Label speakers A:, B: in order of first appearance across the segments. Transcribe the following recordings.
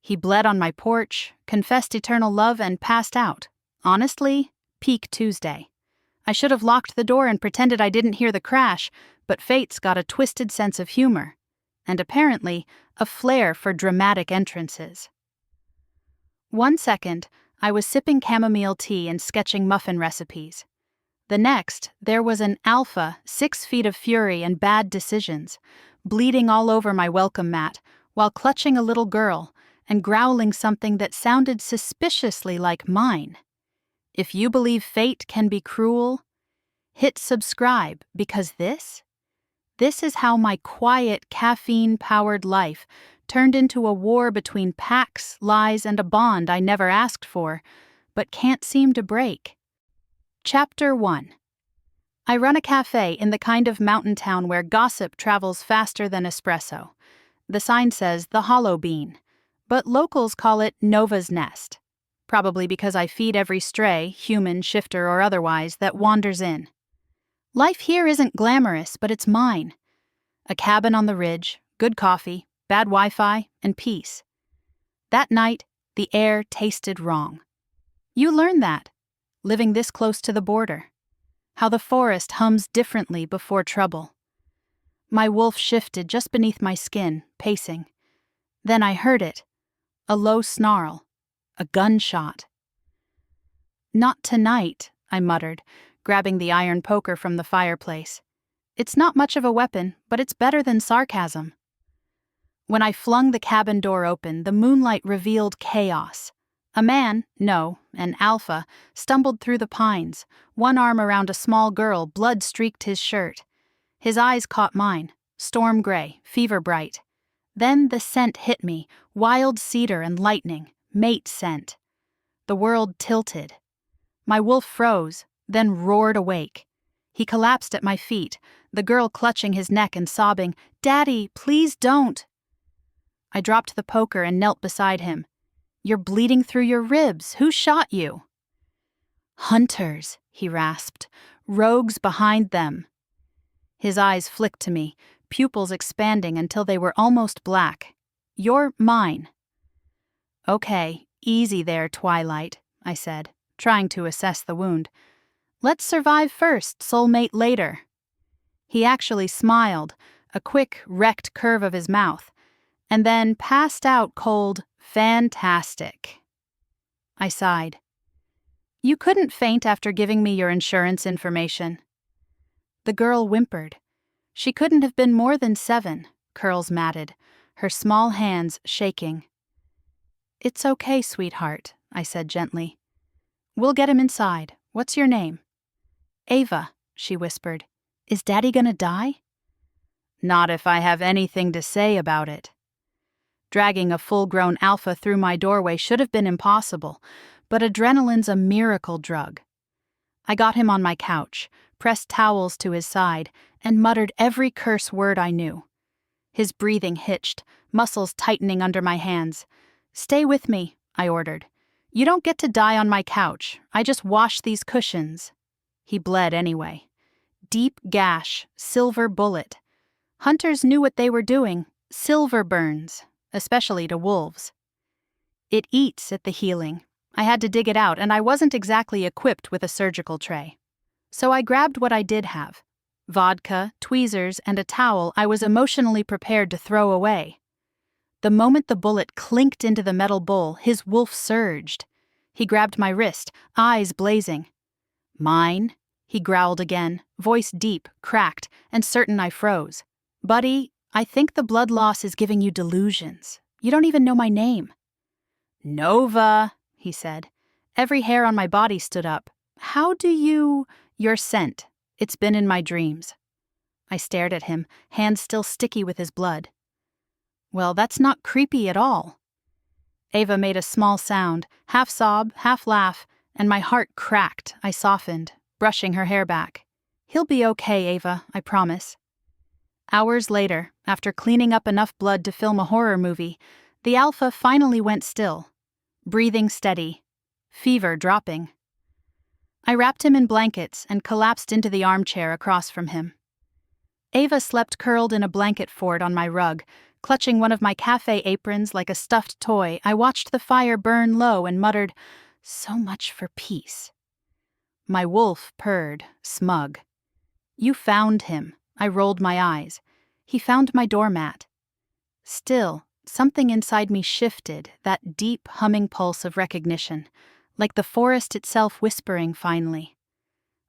A: He bled on my porch, confessed eternal love, and passed out. Honestly, peak Tuesday. I should have locked the door and pretended I didn't hear the crash, but fate's got a twisted sense of humor. And apparently, a flair for dramatic entrances. 1 second, I was sipping chamomile tea and sketching muffin recipes. The next, there was an alpha, 6 feet of fury and bad decisions, bleeding all over my welcome mat, while clutching a little girl and growling something that sounded suspiciously like mine. If you believe fate can be cruel, hit subscribe, because this is how my quiet, caffeine-powered life turned into a war between packs, lies, and a bond I never asked for, but can't seem to break. Chapter 1. I run a cafe in the kind of mountain town where gossip travels faster than espresso. The sign says the Hollow Bean, but locals call it Nova's Nest, probably because I feed every stray, human, shifter, or otherwise, that wanders in. Life here isn't glamorous, but it's mine. A cabin on the ridge, good coffee, bad Wi-Fi, and peace. That night, the air tasted wrong. You learn that, living this close to the border. How the forest hums differently before trouble. My wolf shifted just beneath my skin, pacing. Then I heard it. A low snarl. A gunshot. "Not tonight," I muttered, grabbing the iron poker from the fireplace. It's not much of a weapon, but it's better than sarcasm. When I flung the cabin door open, the moonlight revealed chaos. A man, no, an alpha, stumbled through the pines, one arm around a small girl, blood streaked his shirt. His eyes caught mine, storm gray, fever bright. Then the scent hit me, wild cedar and lightning, mate scent. The world tilted. My wolf froze, then roared awake. He collapsed at my feet, the girl clutching his neck and sobbing, "Daddy, please don't." I dropped the poker and knelt beside him. "You're bleeding through your ribs. Who shot you?" "Hunters," he rasped. "Rogues behind them." His eyes flicked to me, pupils expanding until they were almost black. "You're mine." "Okay, easy there, Twilight," I said, trying to assess the wound. "Let's survive first, soulmate later." He actually smiled, a quick, wrecked curve of his mouth, and then passed out cold, "Fantastic." I sighed. "You couldn't faint after giving me your insurance information." The girl whimpered. She couldn't have been more than 7, curls matted, her small hands shaking. "It's okay, sweetheart," I said gently. "We'll get him inside. What's your name?" "Ava," she whispered. "Is Daddy gonna die?" "Not if I have anything to say about it." Dragging a full-grown alpha through my doorway should have been impossible, but adrenaline's a miracle drug. I got him on my couch, pressed towels to his side, and muttered every curse word I knew. His breathing hitched, muscles tightening under my hands. "Stay with me," I ordered. "You don't get to die on my couch. I just wash these cushions." He bled anyway. Deep gash, silver bullet. Hunters knew what they were doing. Silver burns, especially to wolves. It eats at the healing. I had to dig it out, and I wasn't exactly equipped with a surgical tray. So I grabbed what I did have. Vodka, tweezers, and a towel I was emotionally prepared to throw away. The moment the bullet clinked into the metal bowl, his wolf surged. He grabbed my wrist, eyes blazing. "Mine?" he growled again, voice deep, cracked, and certain I froze. "Buddy, I think the blood loss is giving you delusions. You don't even know my name." "Nova," he said. Every hair on my body stood up. "How do you—" "Your scent. It's been in my dreams." I stared at him, hands still sticky with his blood. "Well, that's not creepy at all." Ava made a small sound, half sob, half laugh, and my heart cracked. I softened, brushing her hair back. "He'll be okay, Ava, I promise." Hours later, after cleaning up enough blood to film a horror movie, the alpha finally went still, breathing steady, fever dropping. I wrapped him in blankets and collapsed into the armchair across from him. Ava slept curled in a blanket fort on my rug, Clutching one of my cafe aprons like a stuffed toy, I watched the fire burn low and muttered, "So much for peace." My wolf purred, smug. "You found him." I rolled my eyes. "He found my doormat." Still, something inside me shifted, that deep, humming pulse of recognition, like the forest itself whispering finally.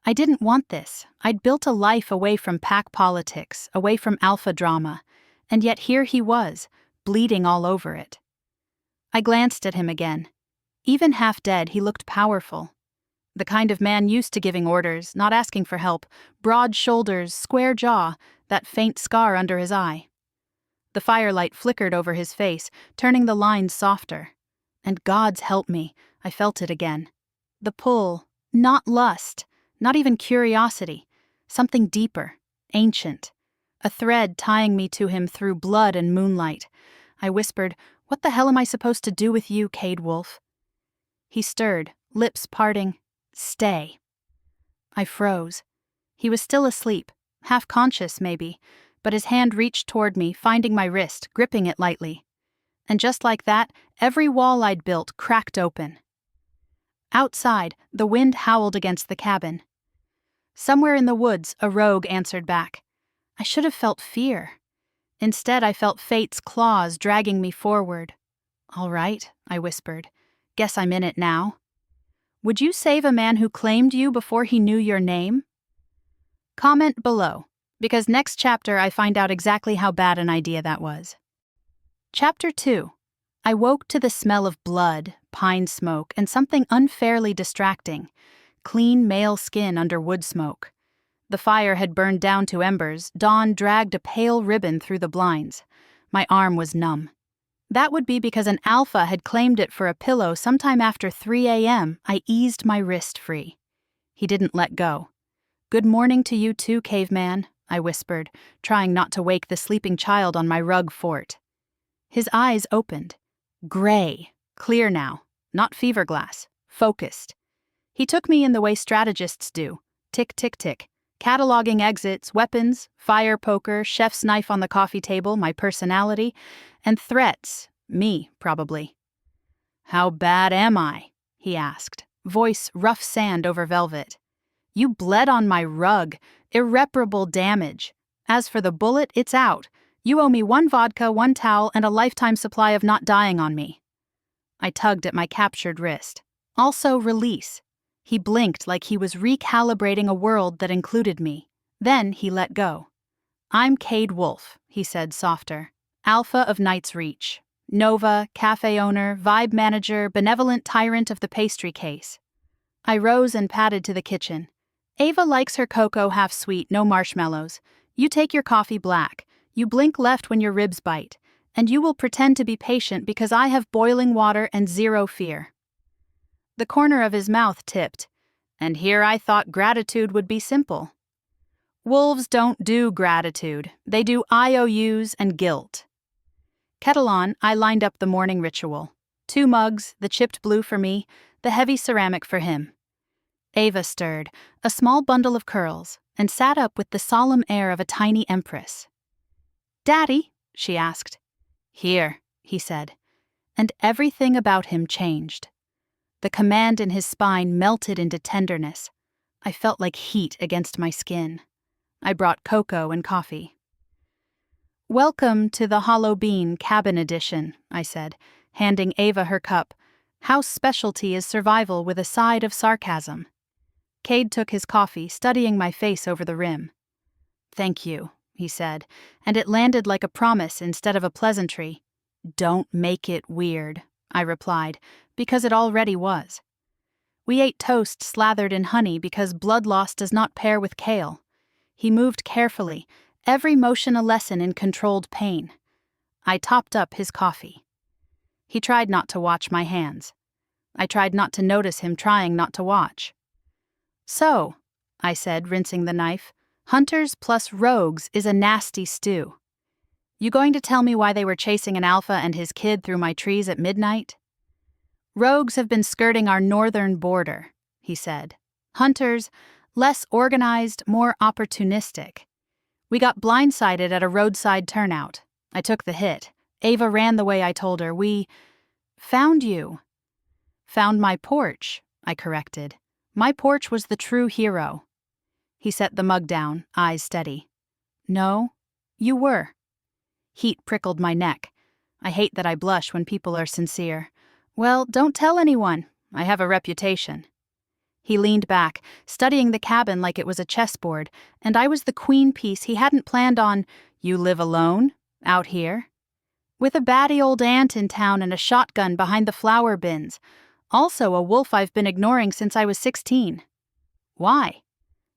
A: I didn't want this. I'd built a life away from pack politics, away from alpha drama, and yet here he was, bleeding all over it. I glanced at him again. Even half dead, he looked powerful. The kind of man used to giving orders, not asking for help, broad shoulders, square jaw, that faint scar under his eye. The firelight flickered over his face, turning the lines softer. And God's help me, I felt it again. The pull, not lust, not even curiosity, something deeper, ancient. A thread tying me to him through blood and moonlight. I whispered, "What the hell am I supposed to do with you, Cade Wolfe?" He stirred, lips parting. "Stay." I froze. He was still asleep, half conscious maybe, but his hand reached toward me, finding my wrist, gripping it lightly. And just like that, every wall I'd built cracked open. Outside, the wind howled against the cabin. Somewhere in the woods, a rogue answered back. I should have felt fear. Instead, I felt fate's claws dragging me forward. "All right," I whispered. "Guess I'm in it now." "Would you save a man who claimed you before he knew your name?" Comment below, because next chapter I find out exactly how bad an idea that was. Chapter 2. I woke to the smell of blood, pine smoke, and something unfairly distracting. Clean male skin under wood smoke. The fire had burned down to embers. Dawn dragged a pale ribbon through the blinds. My arm was numb. That would be because an alpha had claimed it for a pillow sometime after 3 a.m. I eased my wrist free. He didn't let go. "Good morning to you too, caveman," I whispered, trying not to wake the sleeping child on my rug fort. His eyes opened. Gray. Clear now. Not fever glass. Focused. He took me in the way strategists do. Tick, tick, tick. Cataloging exits, weapons, fire poker, chef's knife on the coffee table, my personality, and threats, me, probably. "How bad am I?" he asked, voice rough sand over velvet. "You bled on my rug. Irreparable damage. As for the bullet, it's out. You owe me 1 vodka, 1 towel, and a lifetime supply of not dying on me." I tugged at my captured wrist. Also release. He blinked like he was recalibrating a world that included me. Then he let go. "I'm Cade Wolfe," he said softer. "Alpha of Knight's Reach. Nova, cafe owner, vibe manager, benevolent tyrant of the pastry case." I rose and padded to the kitchen. "Ava likes her cocoa half sweet, no marshmallows. You take your coffee black. You blink left when your ribs bite. And you will pretend to be patient because I have boiling water and zero fear." The corner of his mouth tipped. And here I thought gratitude would be simple. Wolves don't do gratitude. They do IOUs and guilt. Kettle on, I lined up the morning ritual. 2 mugs, the chipped blue for me, the heavy ceramic for him. Ava stirred, a small bundle of curls, and sat up with the solemn air of a tiny empress. "Daddy?" she asked. "Here," he said, and everything about him changed. The command in his spine melted into tenderness. I felt like heat against my skin. I brought cocoa and coffee. "Welcome to the Hollow Bean Cabin Edition," I said, handing Ava her cup. House specialty is survival with a side of sarcasm. Cade took his coffee, studying my face over the rim. "Thank you," he said, and it landed like a promise instead of a pleasantry. "Don't make it weird," I replied, because it already was. We ate toast slathered in honey because blood loss does not pair with kale. He moved carefully, every motion a lesson in controlled pain. I topped up his coffee. He tried not to watch my hands. I tried not to notice him trying not to watch. "So," I said, rinsing the knife, "hunters plus rogues is a nasty stew. You going to tell me why they were chasing an alpha and his kid through my trees at midnight?" "Rogues have been skirting our northern border," he said. "Hunters, less organized, more opportunistic. We got blindsided at a roadside turnout. I took the hit. Ava ran the way I told her. We found you. Found my porch, I corrected. My porch was the true hero. He set the mug down, eyes steady. No, you were. Heat prickled my neck. I hate that I blush when people are sincere. Well, don't tell anyone. I have a reputation. He leaned back, studying the cabin like it was a chessboard, and I was the queen piece he hadn't planned on. You live alone? Out here? With a batty old aunt in town and a shotgun behind the flower bins. Also a wolf I've been ignoring since I was 16. Why?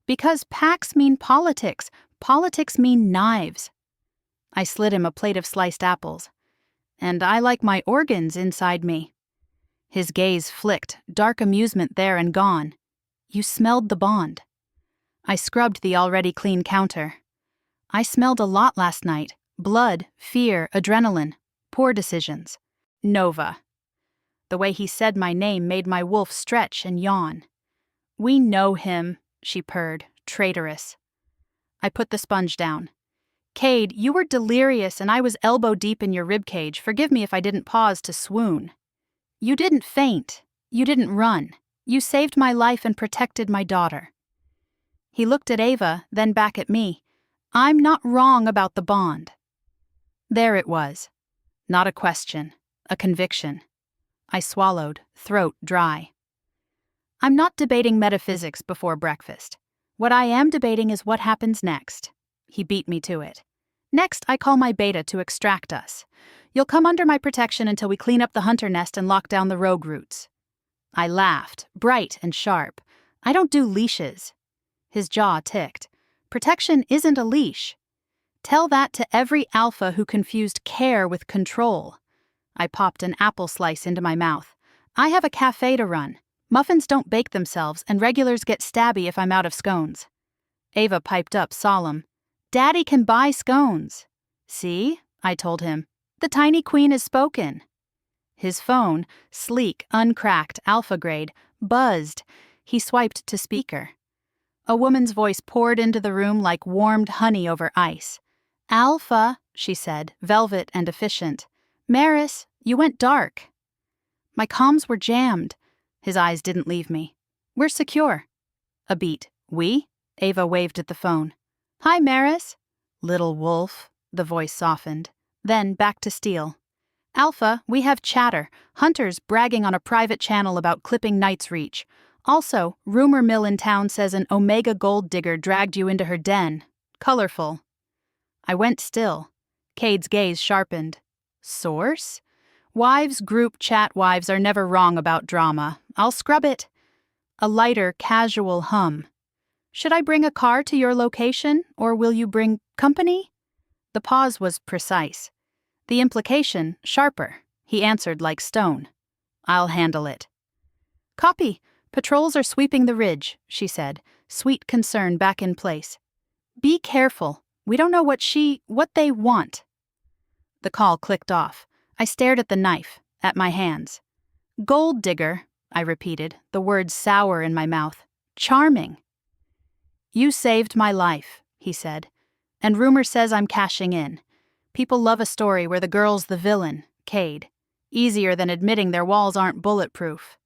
A: Because packs mean politics. Politics mean knives. I slid him a plate of sliced apples. And I like my organs inside me. His gaze flicked, dark amusement there and gone. You smelled the bond. I scrubbed the already clean counter. I smelled a lot last night. Blood, fear, adrenaline. Poor decisions. Nova. The way he said my name made my wolf stretch and yawn. We know him, she purred, traitorous. I put the sponge down. Cade, you were delirious and I was elbow deep in your ribcage. Forgive me if I didn't pause to swoon. You didn't faint. You didn't run. You saved my life and protected my daughter. He looked at Ava, then back at me. I'm not wrong about the bond. There it was. Not a question, a conviction. I swallowed, throat dry. I'm not debating metaphysics before breakfast. What I am debating is what happens next. He beat me to it. Next, I call my beta to extract us. You'll come under my protection until we clean up the hunter nest and lock down the rogue roots. I laughed, bright and sharp. I don't do leashes. His jaw ticked. Protection isn't a leash. Tell that to every alpha who confused care with control. I popped an apple slice into my mouth. I have a cafe to run. Muffins don't bake themselves, and regulars get stabby if I'm out of scones. Ava piped up solemn. Daddy can buy scones. See, I told him. The tiny queen has spoken. His phone, sleek, uncracked, alpha grade, buzzed. He swiped to speaker. A woman's voice poured into the room like warmed honey over ice. Alpha, she said, velvet and efficient. Maris, you went dark. My comms were jammed. His eyes didn't leave me. We're secure. A beat. We? Ava waved at the phone. Hi, Maris. Little wolf, the voice softened. Then back to Steel. Alpha, we have chatter. Hunters bragging on a private channel about clipping Knight's Reach. Also, rumor mill in town says an Omega gold digger dragged you into her den. Colorful. I went still. Cade's gaze sharpened. Source? Wives group chat wives are never wrong about drama. I'll scrub it. A lighter, casual hum. Should I bring a car to your location, or will you bring company? The pause was precise. The implication, sharper. He answered like stone. I'll handle it. Copy. Patrols are sweeping the ridge, she said, sweet concern back in place. Be careful. We don't know what they want. The call clicked off. I stared at the knife, at my hands. Gold digger, I repeated, the words sour in my mouth. Charming. You saved my life, he said, and rumor says I'm cashing in. People love a story where the girl's the villain, Cade. Easier than admitting their walls aren't bulletproof.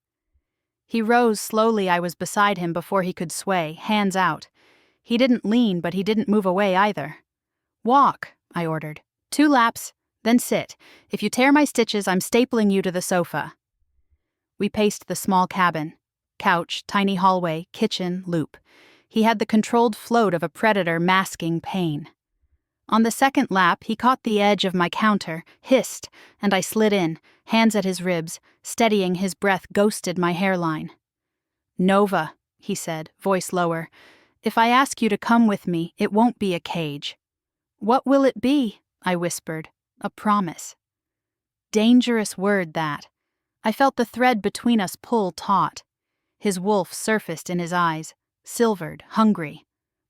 A: He rose slowly. I was beside him before he could sway, hands out. He didn't lean, but he didn't move away either. Walk, I ordered. 2 laps, then sit. If you tear my stitches, I'm stapling you to the sofa. We paced the small cabin. Couch, tiny hallway, kitchen, loop. He had the controlled float of a predator masking pain. On the second lap, he caught the edge of my counter, hissed, and I slid in, hands at his ribs, steadying his breath ghosted my hairline. Nova, he said, voice lower. If I ask you to come with me, it won't be a cage. What will it be? I whispered. A promise. Dangerous word, that. I felt the thread between us pull taut. His wolf surfaced in his eyes, silvered, hungry.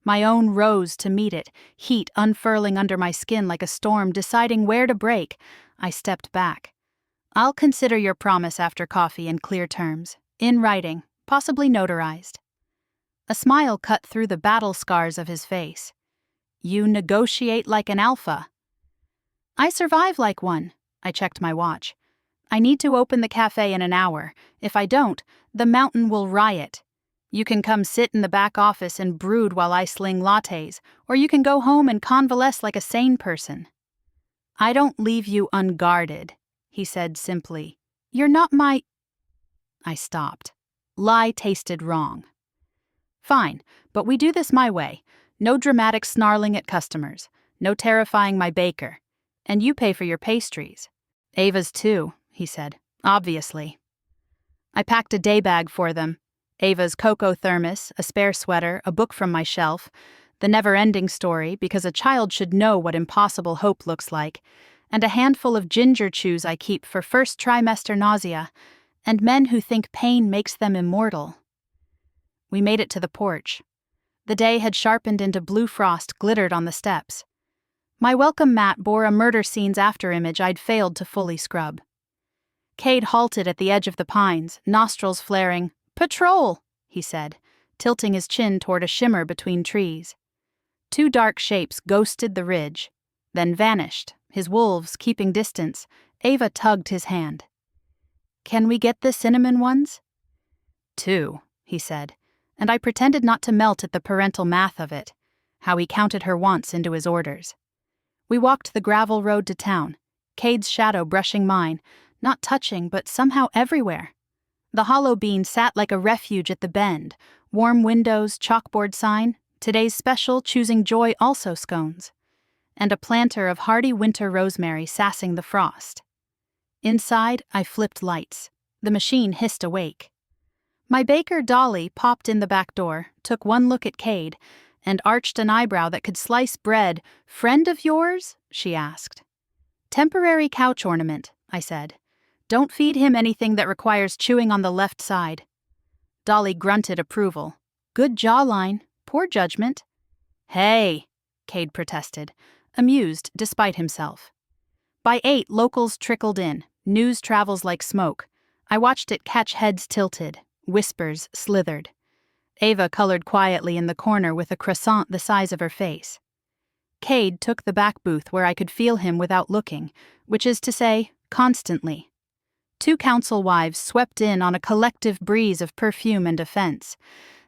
A: My own rose to meet it, heat unfurling under my skin like a storm, deciding where to break. I stepped back. I'll consider your promise after coffee in clear terms, in writing, possibly notarized. A smile cut through the battle scars of his face. You negotiate like an alpha. I survive like one. I checked my watch. I need to open the cafe in an hour. If I don't, the mountain will riot. You can come sit in the back office and brood while I sling lattes, or you can go home and convalesce like a sane person. I don't leave you unguarded, he said simply. You're not my... I stopped. Lie tasted wrong. Fine, but we do this my way. No dramatic snarling at customers. No terrifying my baker. And you pay for your pastries. Ava's too, he said. Obviously. I packed a day bag for them. Ava's cocoa thermos, a spare sweater, a book from my shelf, the never-ending story, because a child should know what impossible hope looks like, and a handful of ginger chews I keep for first trimester nausea, and men who think pain makes them immortal. We made it to the porch. The day had sharpened into blue frost glittered on the steps. My welcome mat bore a murder scene's afterimage I'd failed to fully scrub. Cade halted at the edge of the pines, nostrils flaring. "Patrol!" he said, tilting his chin toward a shimmer between trees. Two dark shapes ghosted the ridge, then vanished, his wolves keeping distance. Ava tugged his hand. "Can we get the cinnamon ones?" "2," he said, and I pretended not to melt at the parental math of it, how he counted her wants into his orders. We walked the gravel road to town, Cade's shadow brushing mine, not touching but somehow everywhere. The hollow bean sat like a refuge at the bend, warm windows, chalkboard sign, today's special choosing joy also scones, and a planter of hardy winter rosemary sassing the frost. Inside, I flipped lights. The machine hissed awake. My baker Dolly popped in the back door, took one look at Cade, and arched an eyebrow that could slice bread. "Friend of yours?" she asked. "Temporary couch ornament," I said. "Don't feed him anything that requires chewing on the left side." Dolly grunted approval. "Good jawline, poor judgment." "Hey," Cade protested, amused despite himself. By 8, locals trickled in. News travels like smoke. I watched it catch heads tilted, whispers slithered. Ava colored quietly in the corner with a croissant the size of her face. Cade took the back booth where I could feel him without looking, which is to say, constantly. 2 council wives swept in on a collective breeze of perfume and offense.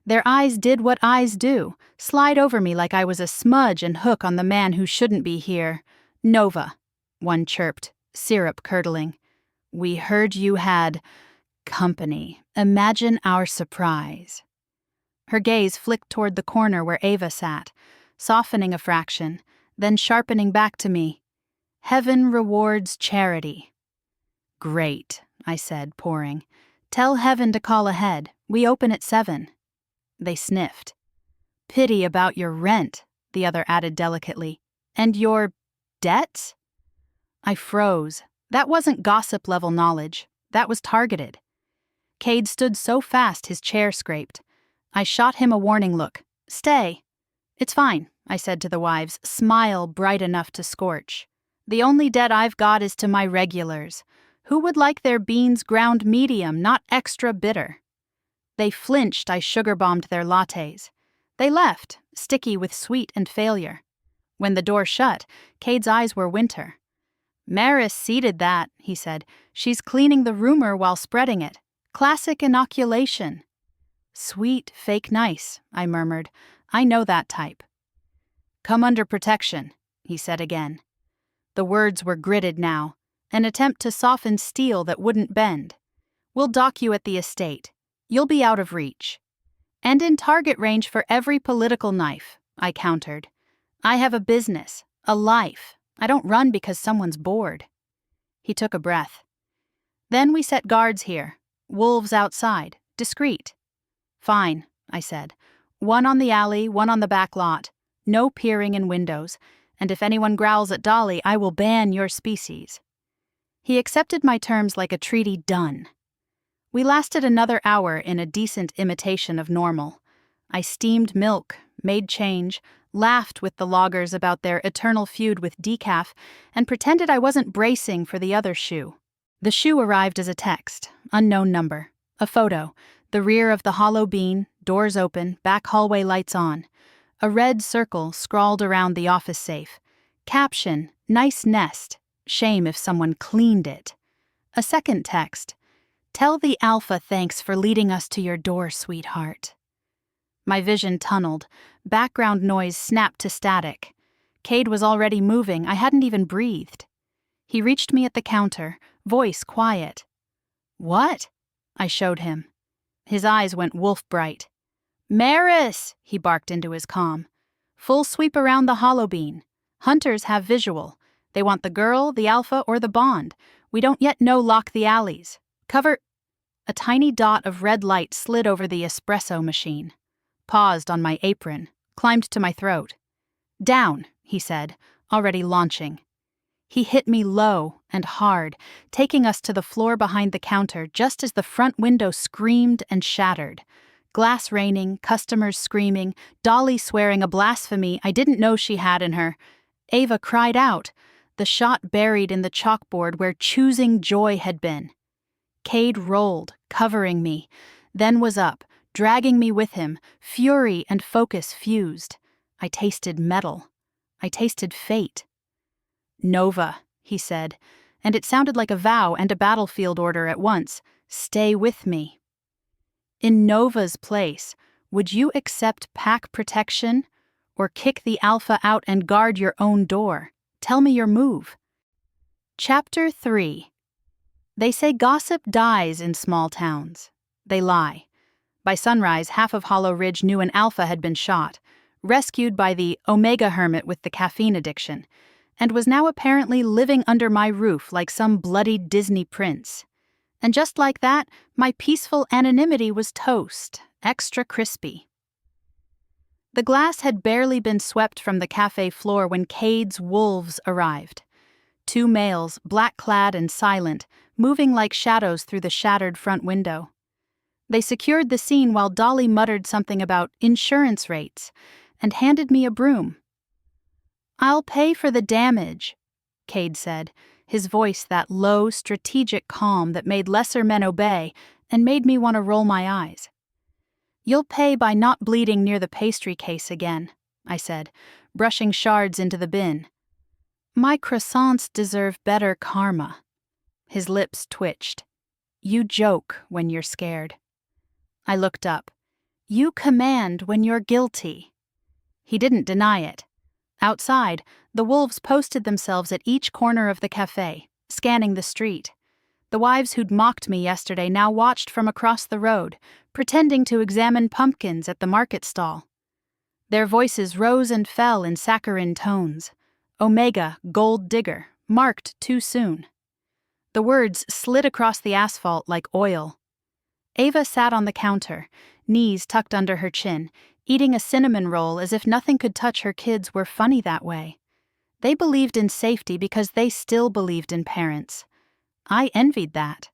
A: Their eyes did what eyes do, slide over me like I was a smudge and hook on the man who shouldn't be here. "Nova," one chirped, syrup curdling. "We heard you had company. Imagine our surprise." Her gaze flicked toward the corner where Ava sat, softening a fraction, then sharpening back to me. "Heaven rewards charity." "Great," I said, pouring. "Tell Heaven to call ahead. We open at 7. They sniffed. "Pity about your rent," the other added delicately. "And your debts?" I froze. That wasn't gossip-level knowledge. That was targeted. Cade stood so fast his chair scraped. I shot him a warning look. "Stay." "It's fine," I said to the wives, smile bright enough to scorch. "The only debt I've got is to my regulars. Who would like their beans ground medium, not extra bitter?" They flinched. I sugar-bombed their lattes. They left, sticky with sweet and failure. When the door shut, Cade's eyes were winter. "Maris seeded that," he said. "She's cleaning the rumor while spreading it. Classic inoculation." "Sweet, fake nice," I murmured. "I know that type." "Come under protection," he said again. The words were gritted now, an attempt to soften steel that wouldn't bend. "We'll dock you at the estate. You'll be out of reach. And in target range for every political knife," I countered. "I have a business, a life. I don't run because someone's bored." He took a breath. "Then we set guards here. Wolves outside, discreet." "Fine," I said. "One on the alley, one on the back lot. No peering in windows. And if anyone growls at Dolly, I will ban your species." He accepted my terms like a treaty done. We lasted another hour in a decent imitation of normal. I steamed milk, made change, laughed with the loggers about their eternal feud with decaf, and pretended I wasn't bracing for the other shoe. The shoe arrived as a text, unknown number, a photo, the rear of the hollow bean, doors open, back hallway lights on, a red circle scrawled around the office safe, Caption, nice nest. Shame if someone cleaned it. A second text, tell the alpha thanks for leading us to your door, sweetheart. My vision tunneled. Background noise snapped to static. Cade was already moving. I hadn't even breathed. He reached me at the counter, voice quiet. What? I showed him. His eyes went wolf bright. Maris! He barked into his comm. Full sweep around the hollow bean. Hunters have visual. They want the girl, the alpha, or the bond. We don't yet know lock the alleys. Cover... A tiny dot of red light slid over the espresso machine. Paused on my apron. Climbed to my throat. Down, he said, already launching. He hit me low and hard, taking us to the floor behind the counter just as the front window screamed and shattered. Glass raining, customers screaming, Dolly swearing a blasphemy I didn't know she had in her. Ava cried out, the shot buried in the chalkboard where choosing joy had been. Cade rolled, covering me, then was up, dragging me with him, fury and focus fused. I tasted metal. I tasted fate. Nova, he said, and it sounded like a vow and a battlefield order at once. Stay with me. In Nova's place, would you accept pack protection or kick the alpha out and guard your own door? Tell me your move. Chapter 3. They say gossip dies in small towns. They lie. By sunrise, half of Hollow Ridge knew an alpha had been shot, rescued by the Omega hermit with the caffeine addiction, and was now apparently living under my roof like some bloodied Disney prince. And just like that, my peaceful anonymity was toast, extra crispy. The glass had barely been swept from the cafe floor when Cade's wolves arrived. 2 males, black-clad and silent, moving like shadows through the shattered front window. They secured the scene while Dolly muttered something about insurance rates and handed me a broom. I'll pay for the damage, Cade said, his voice that low, strategic calm that made lesser men obey and made me want to roll my eyes. You'll pay by not bleeding near the pastry case again, I said, brushing shards into the bin. My croissants deserve better karma. His lips twitched. You joke when you're scared. I looked up. You command when you're guilty. He didn't deny it. Outside, the wolves posted themselves at each corner of the cafe, scanning the street. The wives who'd mocked me yesterday now watched from across the road, pretending to examine pumpkins at the market stall. Their voices rose and fell in saccharine tones. Omega, gold digger, marked too soon. The words slid across the asphalt like oil. Ava sat on the counter, knees tucked under her chin, eating a cinnamon roll as if nothing could touch her kids were funny that way. They believed in safety because they still believed in parents. I envied that.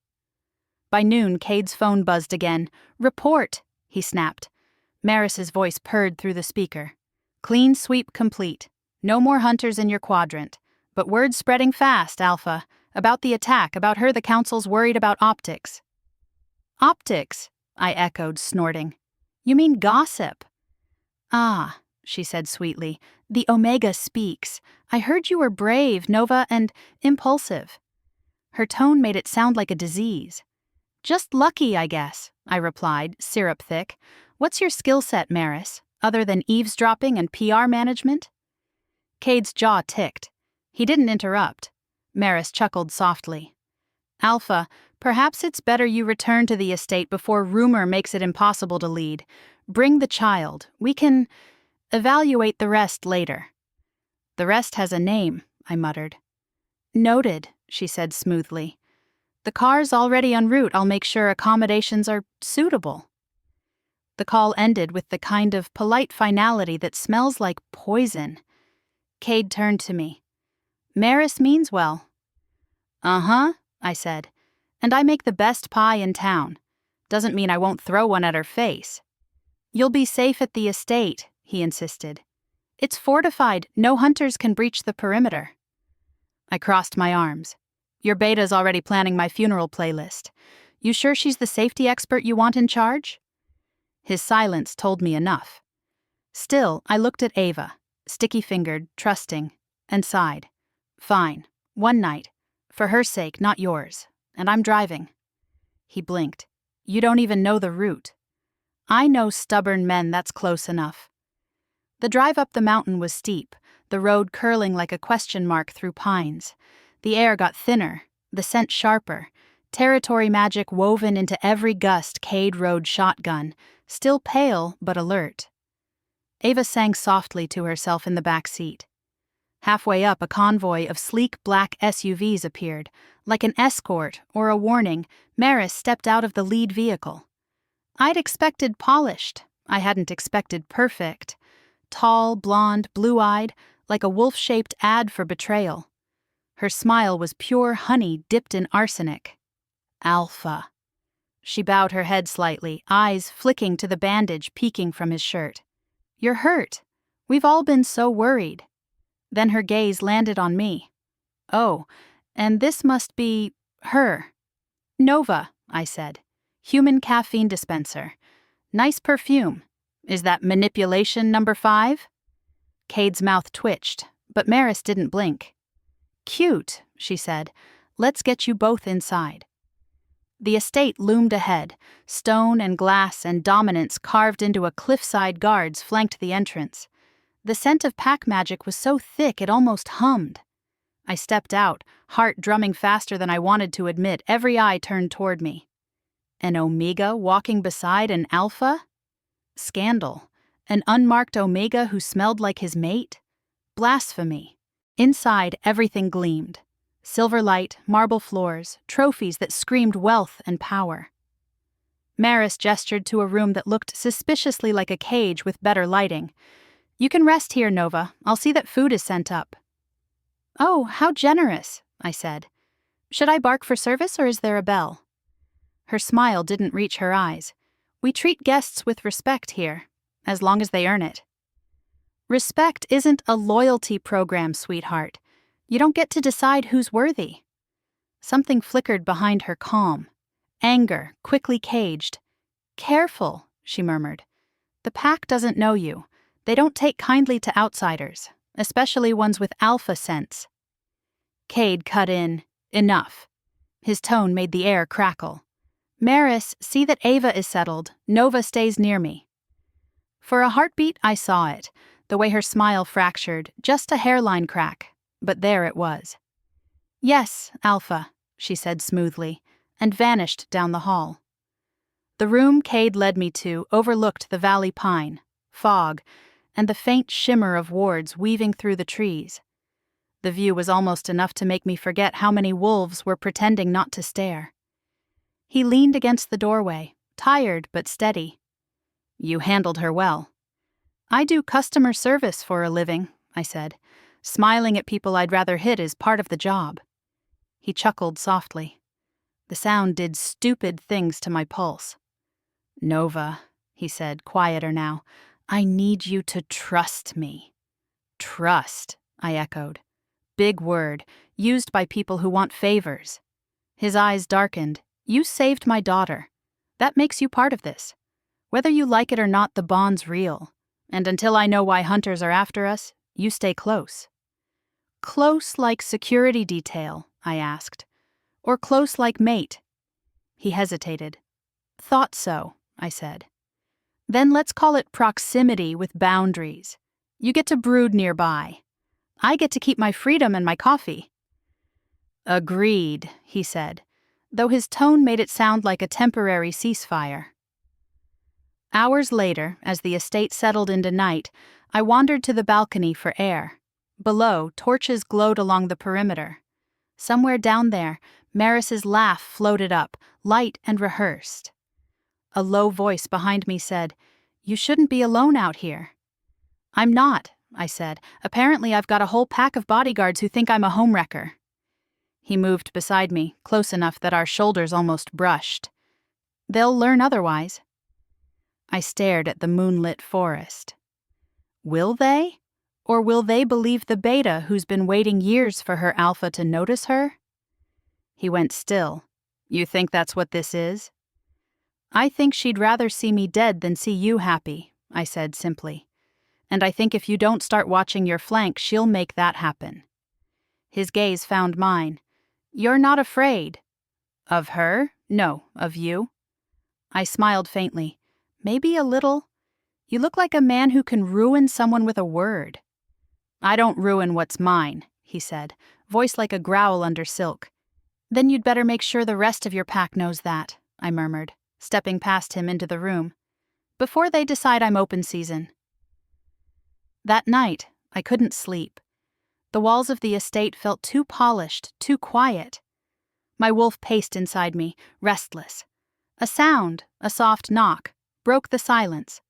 A: By noon, Cade's phone buzzed again. Report, he snapped. Maris's voice purred through the speaker. Clean sweep complete. No more hunters in your quadrant. But word's spreading fast, Alpha. About the attack, about her the council's worried about optics. Optics, I echoed, snorting. You mean gossip? Ah, she said sweetly, the Omega speaks. I heard you were brave, Nova, and impulsive. Her tone made it sound like a disease. Just lucky, I guess, I replied, syrup thick. What's your skill set, Maris, other than eavesdropping and PR management? Cade's jaw ticked. He didn't interrupt. Maris chuckled softly. Alpha, perhaps it's better you return to the estate before rumor makes it impossible to lead. Bring the child. We can evaluate the rest later. The rest has a name, I muttered. Noted, she said smoothly. The car's already en route. I'll make sure accommodations are suitable. The call ended with the kind of polite finality that smells like poison. Cade turned to me. Maris means well. Uh-huh, I said. And I make the best pie in town. Doesn't mean I won't throw one at her face. You'll be safe at the estate, he insisted. It's fortified. No hunters can breach the perimeter. I crossed my arms. Your beta's already planning my funeral playlist. You sure she's the safety expert you want in charge? His silence told me enough. Still, I looked at Ava, sticky-fingered, trusting. and sighed. Fine. One night. For her sake, not yours. And I'm driving. He blinked. You don't even know the route. I know stubborn men, that's close enough. The drive up the mountain was steep, the road curling like a question mark through pines. The air got thinner, the scent sharper, territory magic woven into every gust. Cade rode shotgun, still pale but alert. Ava sang softly to herself in the back seat. Halfway up, a convoy of sleek black SUVs appeared. Like an escort or a warning, Maris stepped out of the lead vehicle. I'd expected polished. I hadn't expected perfect. Tall, blonde, blue-eyed, like a wolf-shaped ad for Betrayal. Her smile was pure honey dipped in arsenic. Alpha. She bowed her head slightly, eyes flicking to the bandage peeking from his shirt. You're hurt. We've all been so worried. Then her gaze landed on me. Oh, and this must be her. Nova, I said. Human caffeine dispenser. Nice perfume. Is that manipulation number 5? Cade's mouth twitched, but Maris didn't blink. Cute, she said. Let's get you both inside. The estate loomed ahead. Stone and glass and dominance carved into a cliffside guards flanked the entrance. The scent of pack magic was so thick it almost hummed. I stepped out, heart drumming faster than I wanted to admit, every eye turned toward me. An Omega walking beside an Alpha? Scandal. An unmarked Omega who smelled like his mate? Blasphemy. Inside, everything gleamed. Silver light, marble floors, trophies that screamed wealth and power. Maris gestured to a room that looked suspiciously like a cage with better lighting. You can rest here, Nova. I'll see that food is sent up. Oh, how generous, I said. Should I bark for service or is there a bell? Her smile didn't reach her eyes. We treat guests with respect here, as long as they earn it. Respect isn't a loyalty program, sweetheart. You don't get to decide who's worthy. Something flickered behind her calm. Anger, quickly caged. Careful, she murmured. The pack doesn't know you. They don't take kindly to outsiders, especially ones with alpha sense. Cade cut in. Enough. His tone made the air crackle. Maris, see that Ava is settled. Nova stays near me. For a heartbeat, I saw it, the way her smile fractured, just a hairline crack, but there it was. Yes, Alpha, she said smoothly, and vanished down the hall. The room Cade led me to overlooked the valley pine, fog, and the faint shimmer of wards weaving through the trees. The view was almost enough to make me forget how many wolves were pretending not to stare. He leaned against the doorway, tired but steady. You handled her well. I do customer service for a living, I said. Smiling at people I'd rather hit is part of the job. He chuckled softly. The sound did stupid things to my pulse. Nova, he said, quieter now, I need you to trust me. Trust, I echoed. Big word, used by people who want favors. His eyes darkened. You saved my daughter. That makes you part of this. Whether you like it or not, the bond's real. And until I know why hunters are after us, you stay close. Close like security detail, I asked. Or close like mate? He hesitated. Thought so, I said. Then let's call it proximity with boundaries. You get to brood nearby. I get to keep my freedom and my coffee. Agreed, he said, though his tone made it sound like a temporary ceasefire. Hours later, as the estate settled into night, I wandered to the balcony for air. Below, torches glowed along the perimeter. Somewhere down there, Maris's laugh floated up, light and rehearsed. A low voice behind me said, You shouldn't be alone out here. I'm not, I said. Apparently I've got a whole pack of bodyguards who think I'm a homewrecker. He moved beside me, close enough that our shoulders almost brushed. They'll learn otherwise. I stared at the moonlit forest. Will they? Or will they believe the beta who's been waiting years for her alpha to notice her? He went still. You think that's what this is? I think she'd rather see me dead than see you happy, I said simply. And I think if you don't start watching your flank, she'll make that happen. His gaze found mine. You're not afraid. Of her? No, of you. I smiled faintly. Maybe a little. You look like a man who can ruin someone with a word. I don't ruin what's mine, he said, voice like a growl under silk. Then you'd better make sure the rest of your pack knows that, I murmured, stepping past him into the room. Before they decide I'm open season. That night, I couldn't sleep. The walls of the estate felt too polished, too quiet. My wolf paced inside me, restless. A sound, a soft knock, broke the silence.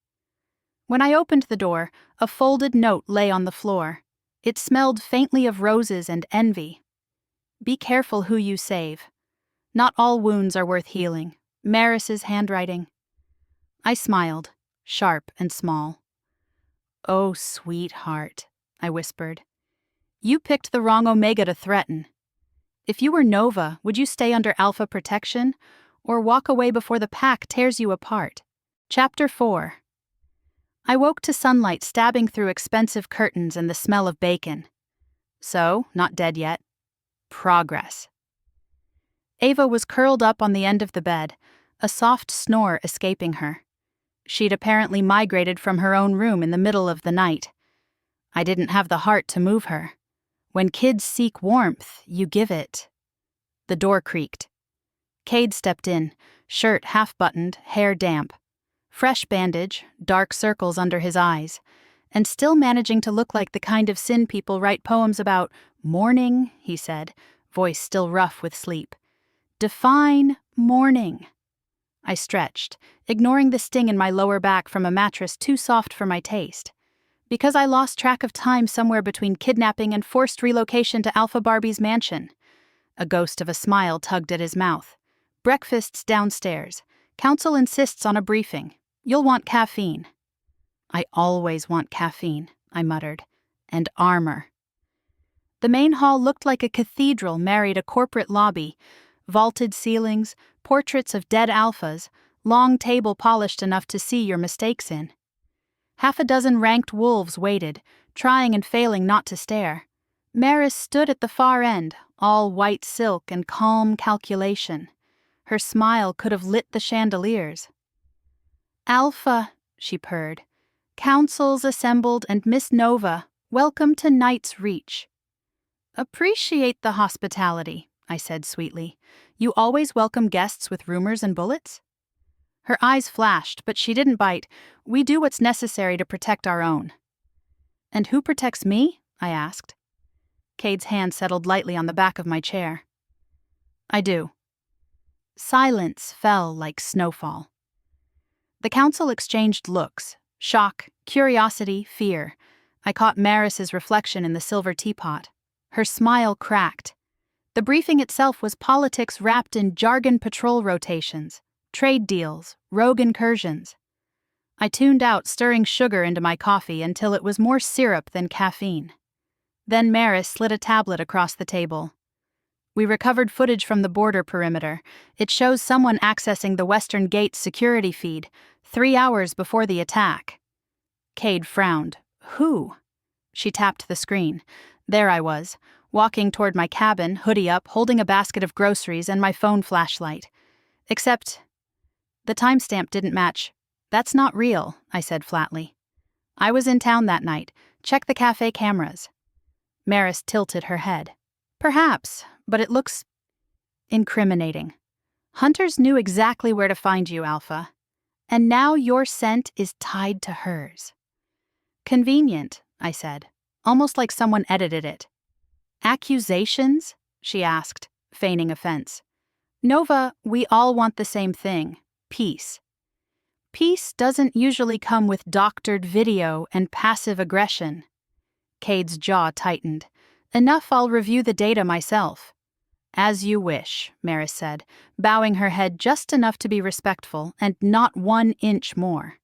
A: When I opened the door, a folded note lay on the floor. It smelled faintly of roses and envy. Be careful who you save. Not all wounds are worth healing. Maris's handwriting. I smiled, sharp and small. Oh, sweetheart, I whispered. You picked the wrong Omega to threaten. If you were Nova, would you stay under Alpha protection, or walk away before the pack tears you apart? Chapter 4. I woke to sunlight stabbing through expensive curtains and the smell of bacon. So, not dead yet. Progress. Ava was curled up on the end of the bed, a soft snore escaping her. She'd apparently migrated from her own room in the middle of the night. I didn't have the heart to move her. When kids seek warmth, you give it. The door creaked. Cade stepped in, shirt half-buttoned, hair damp. Fresh bandage, dark circles under his eyes, and still managing to look like the kind of sin people write poems about. Morning, he said, voice still rough with sleep. Define morning. I stretched, ignoring the sting in my lower back from a mattress too soft for my taste. Because I lost track of time somewhere between kidnapping and forced relocation to Alpha Barbie's mansion. A ghost of a smile tugged at his mouth. Breakfast's downstairs. Council insists on a briefing. You'll want caffeine. I always want caffeine, I muttered. And armor. The main hall looked like a cathedral married a corporate lobby. Vaulted ceilings, portraits of dead alphas, long table polished enough to see your mistakes in. Half a dozen ranked wolves waited, trying and failing not to stare. Maris stood at the far end, all white silk and calm calculation. Her smile could have lit the chandeliers. Alpha, she purred. Councils assembled and Miss Nova, welcome to Night's Reach. Appreciate the hospitality, I said sweetly. You always welcome guests with rumors and bullets? Her eyes flashed, but she didn't bite. We do what's necessary to protect our own. And who protects me? I asked. Cade's hand settled lightly on the back of my chair. I do. Silence fell like snowfall. The council exchanged looks, shock, curiosity, fear. I caught Maris's reflection in the silver teapot. Her smile cracked. The briefing itself was politics wrapped in jargon patrol rotations, trade deals, rogue incursions. I tuned out, stirring sugar into my coffee until it was more syrup than caffeine. Then Maris slid a tablet across the table. We recovered footage from the border perimeter. It shows someone accessing the Western Gate security feed 3 hours before the attack. Cade frowned. Who? She tapped the screen. There I was, walking toward my cabin, hoodie up, holding a basket of groceries and my phone flashlight. Except, the timestamp didn't match. That's not real, I said flatly. I was in town that night. Check the cafe cameras. Maris tilted her head. Perhaps, but it looks incriminating. Hunters knew exactly where to find you, Alpha. And now your scent is tied to hers. Convenient, I said, almost like someone edited it. Accusations? She asked, feigning offense. Nova, we all want the same thing, peace. Peace doesn't usually come with doctored video and passive aggression. Cade's jaw tightened. Enough, I'll review the data myself. As you wish, Maris said, bowing her head just enough to be respectful and not 1 inch more.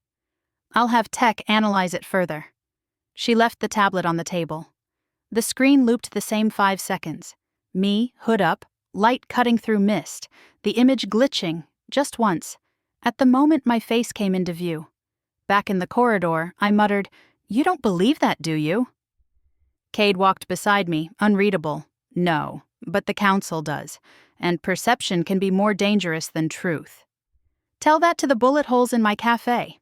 A: I'll have tech analyze it further. She left the tablet on the table. The screen looped the same 5 seconds. Me, hood up, light cutting through mist, the image glitching, just once. At the moment my face came into view. Back in the corridor, I muttered, You don't believe that, do you? Cade walked beside me, unreadable. No, but the council does, and perception can be more dangerous than truth. Tell that to the bullet holes in my cafe.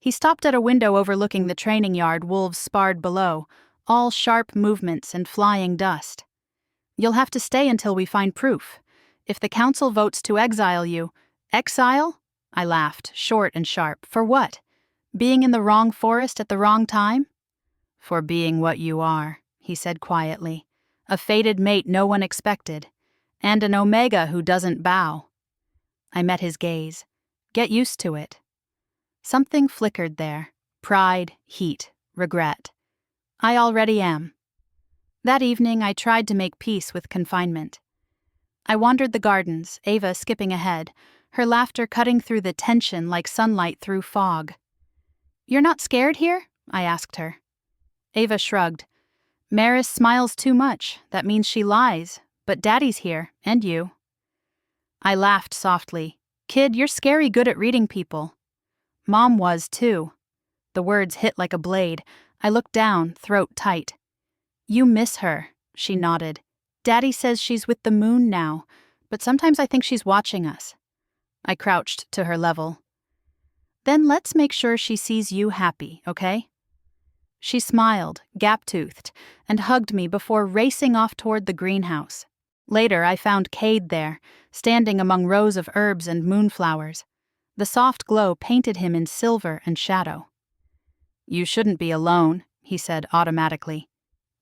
A: He stopped at a window overlooking the training yard wolves sparred below, all sharp movements and flying dust. You'll have to stay until we find proof. If the council votes to exile you— Exile? I laughed, short and sharp. For what? Being in the wrong forest at the wrong time? For being what you are, he said quietly. A fated mate no one expected, and an Omega who doesn't bow. I met his gaze. Get used to it. Something flickered there. Pride, heat, regret. I already am. That evening I tried to make peace with confinement. I wandered the gardens, Ava skipping ahead, her laughter cutting through the tension like sunlight through fog. You're not scared here? I asked her. Ava shrugged. Maris smiles too much. That means she lies. But Daddy's here, and you. I laughed softly. Kid, you're scary good at reading people. Mom was, too. The words hit like a blade. I looked down, throat tight. You miss her, she nodded. Daddy says she's with the moon now, but sometimes I think she's watching us. I crouched to her level. Then let's make sure she sees you happy, okay? She smiled, gap-toothed, and hugged me before racing off toward the greenhouse. Later, I found Cade there, standing among rows of herbs and moonflowers. The soft glow painted him in silver and shadow. You shouldn't be alone, he said automatically.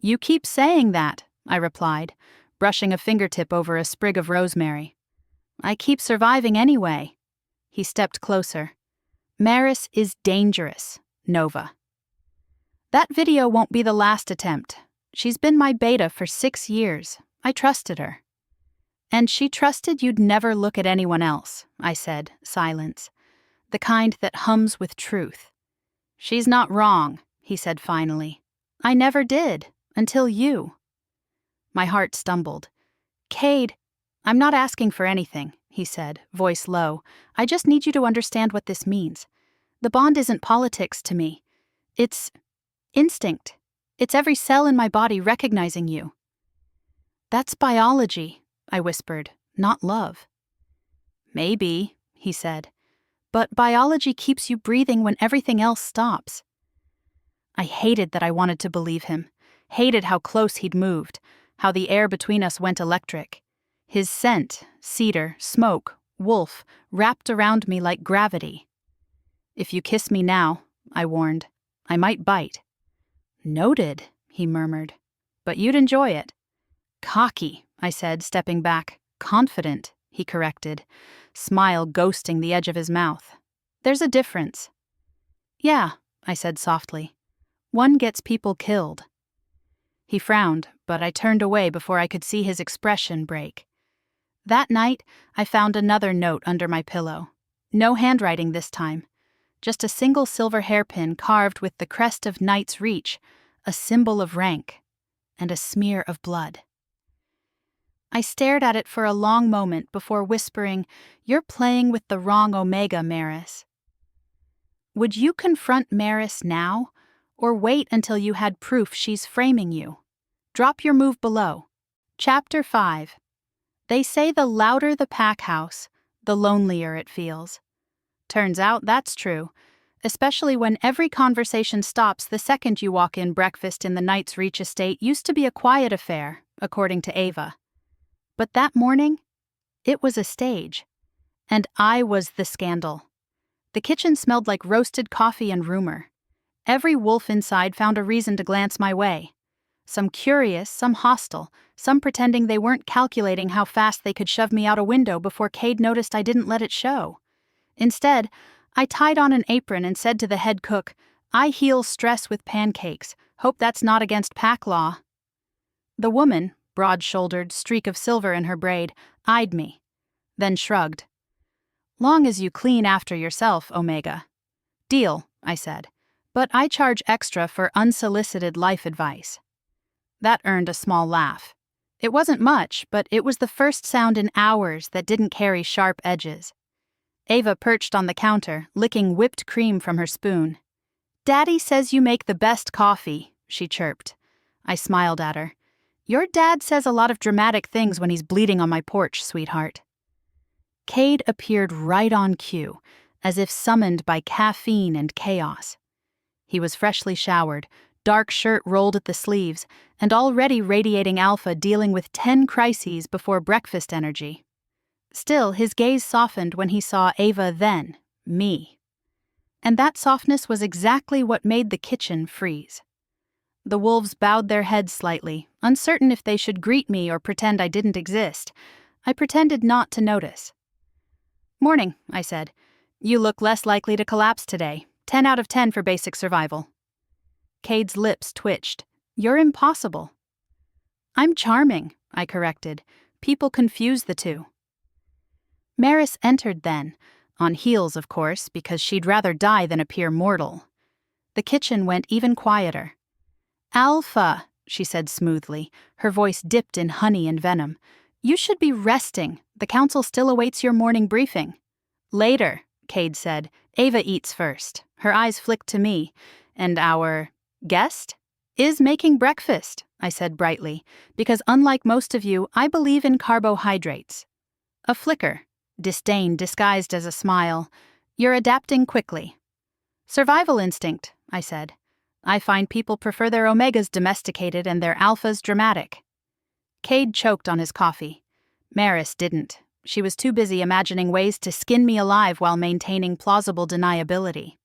A: You keep saying that, I replied, brushing a fingertip over a sprig of rosemary. I keep surviving anyway. He stepped closer. Maris is dangerous, Nova. That video won't be the last attempt. She's been my beta for 6 years. I trusted her. And she trusted you'd never look at anyone else, I said, silence. The kind that hums with truth. She's not wrong, he said finally. I never did, until you. My heart stumbled. Cade, I'm not asking for anything, he said, voice low. I just need you to understand what this means. The bond isn't politics to me. It's instinct. It's every cell in my body recognizing you. That's biology, I whispered, not love. Maybe, he said, but biology keeps you breathing when everything else stops. I hated that I wanted to believe him, hated how close he'd moved, how the air between us went electric. His scent, cedar, smoke, wolf, wrapped around me like gravity. If you kiss me now, I warned, I might bite. Noted, he murmured, but you'd enjoy it. Cocky, I said, stepping back. Confident, he corrected, smile ghosting the edge of his mouth. There's a difference. Yeah, I said softly. One gets people killed. He frowned, but I turned away before I could see his expression break. That night, I found another note under my pillow. No handwriting this time. Just a single silver hairpin carved with the crest of Knight's Reach, a symbol of rank, and a smear of blood. I stared at it for a long moment before whispering, You're playing with the wrong Omega, Maris. Would you confront Maris now, or wait until you had proof she's framing you? Drop your move below. Chapter 5. They say the louder the pack house, the lonelier it feels. Turns out that's true, especially when every conversation stops the second you walk in. Breakfast in the Knight's Reach estate used to be a quiet affair, according to Ava. But that morning, it was a stage, and I was the scandal. The kitchen smelled like roasted coffee and rumor. Every wolf inside found a reason to glance my way. Some curious, some hostile, some pretending they weren't calculating how fast they could shove me out a window before Cade noticed I didn't let it show. Instead, I tied on an apron and said to the head cook, I heal stress with pancakes. Hope that's not against pack law. The woman, broad-shouldered, streak of silver in her braid, eyed me, then shrugged. Long as you clean after yourself, Omega. Deal, I said, but I charge extra for unsolicited life advice. That earned a small laugh. It wasn't much, but it was the first sound in hours that didn't carry sharp edges. Ava perched on the counter, licking whipped cream from her spoon. Daddy says you make the best coffee, she chirped. I smiled at her. Your dad says a lot of dramatic things when he's bleeding on my porch, sweetheart. Cade appeared right on cue, as if summoned by caffeine and chaos. He was freshly showered, dark shirt rolled at the sleeves, and already radiating alpha, dealing with 10 crises before breakfast energy. Still, his gaze softened when he saw Ava, then me. And that softness was exactly what made the kitchen freeze. The wolves bowed their heads slightly, uncertain if they should greet me or pretend I didn't exist. I pretended not to notice. Morning, I said. You look less likely to collapse today. 10 out of 10 for basic survival. Cade's lips twitched. You're impossible. I'm charming, I corrected. People confuse the two. Maris entered then, on heels of course, because she'd rather die than appear mortal. The kitchen went even quieter. Alpha, she said smoothly, her voice dipped in honey and venom. You should be resting. The council still awaits your morning briefing. Later, Cade said. Ava eats first. Her eyes flicked to me. And our guest is making breakfast, I said brightly, because unlike most of you, I believe in carbohydrates. A flicker, disdain disguised as a smile. You're adapting quickly. Survival instinct, I said. I find people prefer their omegas domesticated and their alphas dramatic. Cade choked on his coffee. Maris didn't. She was too busy imagining ways to skin me alive while maintaining plausible deniability.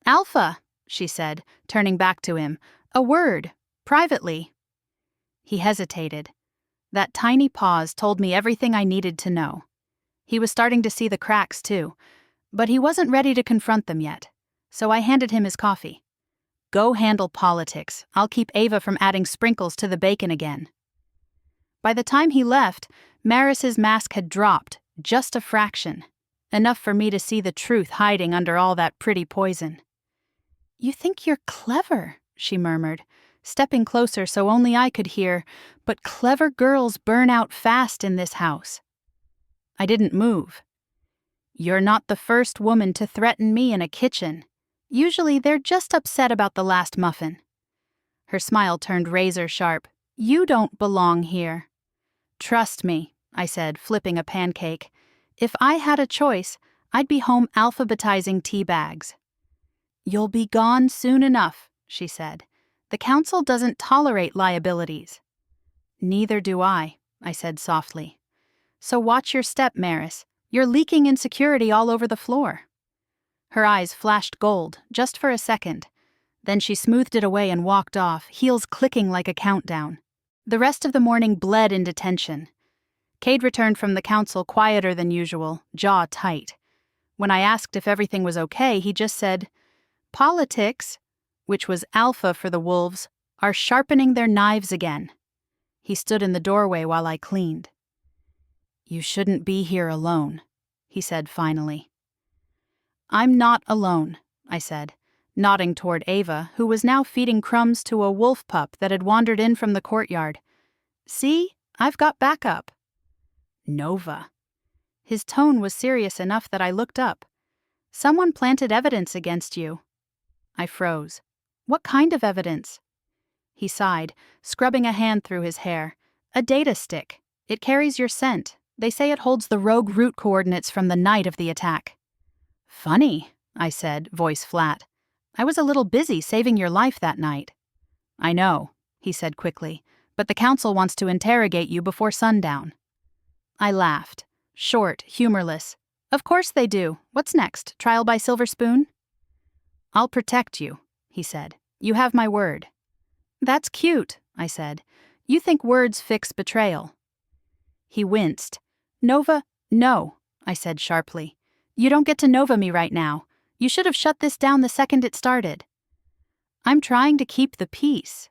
A: Alpha, she said, turning back to him. A word, privately. He hesitated. That tiny pause told me everything I needed to know. He was starting to see the cracks, too, but he wasn't ready to confront them yet, so I handed him his coffee. Go handle politics. I'll keep Ava from adding sprinkles to the bacon again. By the time he left, Maris's mask had dropped, just a fraction, enough for me to see the truth hiding under all that pretty poison. You think you're clever, she murmured, stepping closer so only I could hear, but clever girls burn out fast in this house. I didn't move. You're not the first woman to threaten me in a kitchen. Usually they're just upset about the last muffin. Her smile turned razor sharp. You don't belong here. Trust me, I said, flipping a pancake. If I had a choice, I'd be home alphabetizing tea bags. You'll be gone soon enough, she said. The council doesn't tolerate liabilities. Neither do I said softly. So watch your step, Maris. You're leaking insecurity all over the floor. Her eyes flashed gold, just for a second. Then she smoothed it away and walked off, heels clicking like a countdown. The rest of the morning bled into tension. Cade returned from the council quieter than usual, jaw tight. When I asked if everything was okay, he just said, Politics, which was alpha for the wolves, are sharpening their knives again. He stood in the doorway while I cleaned. You shouldn't be here alone, he said finally. I'm not alone, I said, nodding toward Ava, who was now feeding crumbs to a wolf pup that had wandered in from the courtyard. See, I've got backup. Nova. His tone was serious enough that I looked up. Someone planted evidence against you. I froze. What kind of evidence? He sighed, scrubbing a hand through his hair. A data stick. It carries your scent. They say it holds the rogue route coordinates from the night of the attack. Funny, I said, voice flat. I was a little busy saving your life that night. I know, he said quickly, but the council wants to interrogate you before sundown. I laughed, short, humorless. Of course they do. What's next? Trial by silver spoon? I'll protect you, he said. You have my word. That's cute, I said. You think words fix betrayal. He winced. Nova, no, I said sharply. You don't get to Nova me right now. You should have shut this down the second it started. I'm trying to keep the peace.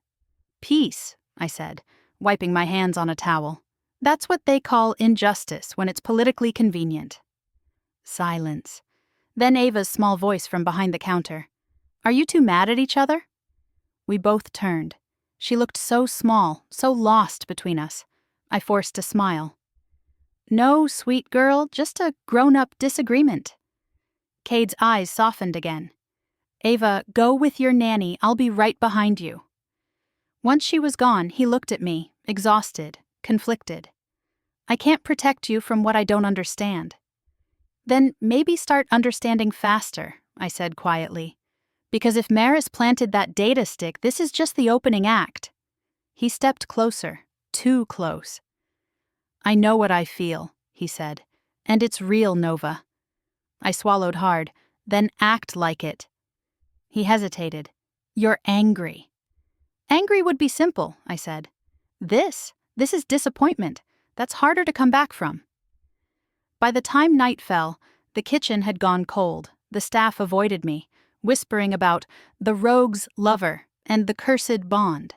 A: Peace, I said, wiping my hands on a towel. That's what they call injustice when it's politically convenient. Silence. Then Ava's small voice from behind the counter. Are you two mad at each other? We both turned. She looked so small, so lost between us. I forced a smile. No, sweet girl, just a grown-up disagreement. Cade's eyes softened again. Ava, go with your nanny, I'll be right behind you. Once she was gone, he looked at me, exhausted, conflicted. I can't protect you from what I don't understand. Then maybe start understanding faster, I said quietly. Because if Maris planted that data stick, this is just the opening act. He stepped closer, too close. I know what I feel, he said, and it's real, Nova. I swallowed hard, then act like it. He hesitated. You're angry. Angry would be simple, I said. This is disappointment. That's harder to come back from. By the time night fell, the kitchen had gone cold. The staff avoided me, whispering about the rogue's lover and the cursed bond.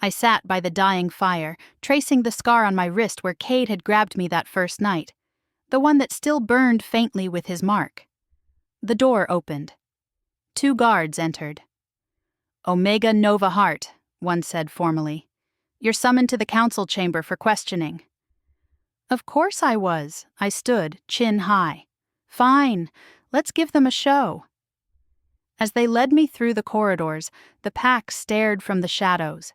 A: I sat by the dying fire, tracing the scar on my wrist where Cade had grabbed me that first night, the one that still burned faintly with his mark. The door opened. 2 guards entered. Omega Nova Hart, one said formally. You're summoned to the council chamber for questioning. Of course I was. I stood, chin high. Fine, let's give them a show. As they led me through the corridors, the pack stared from the shadows.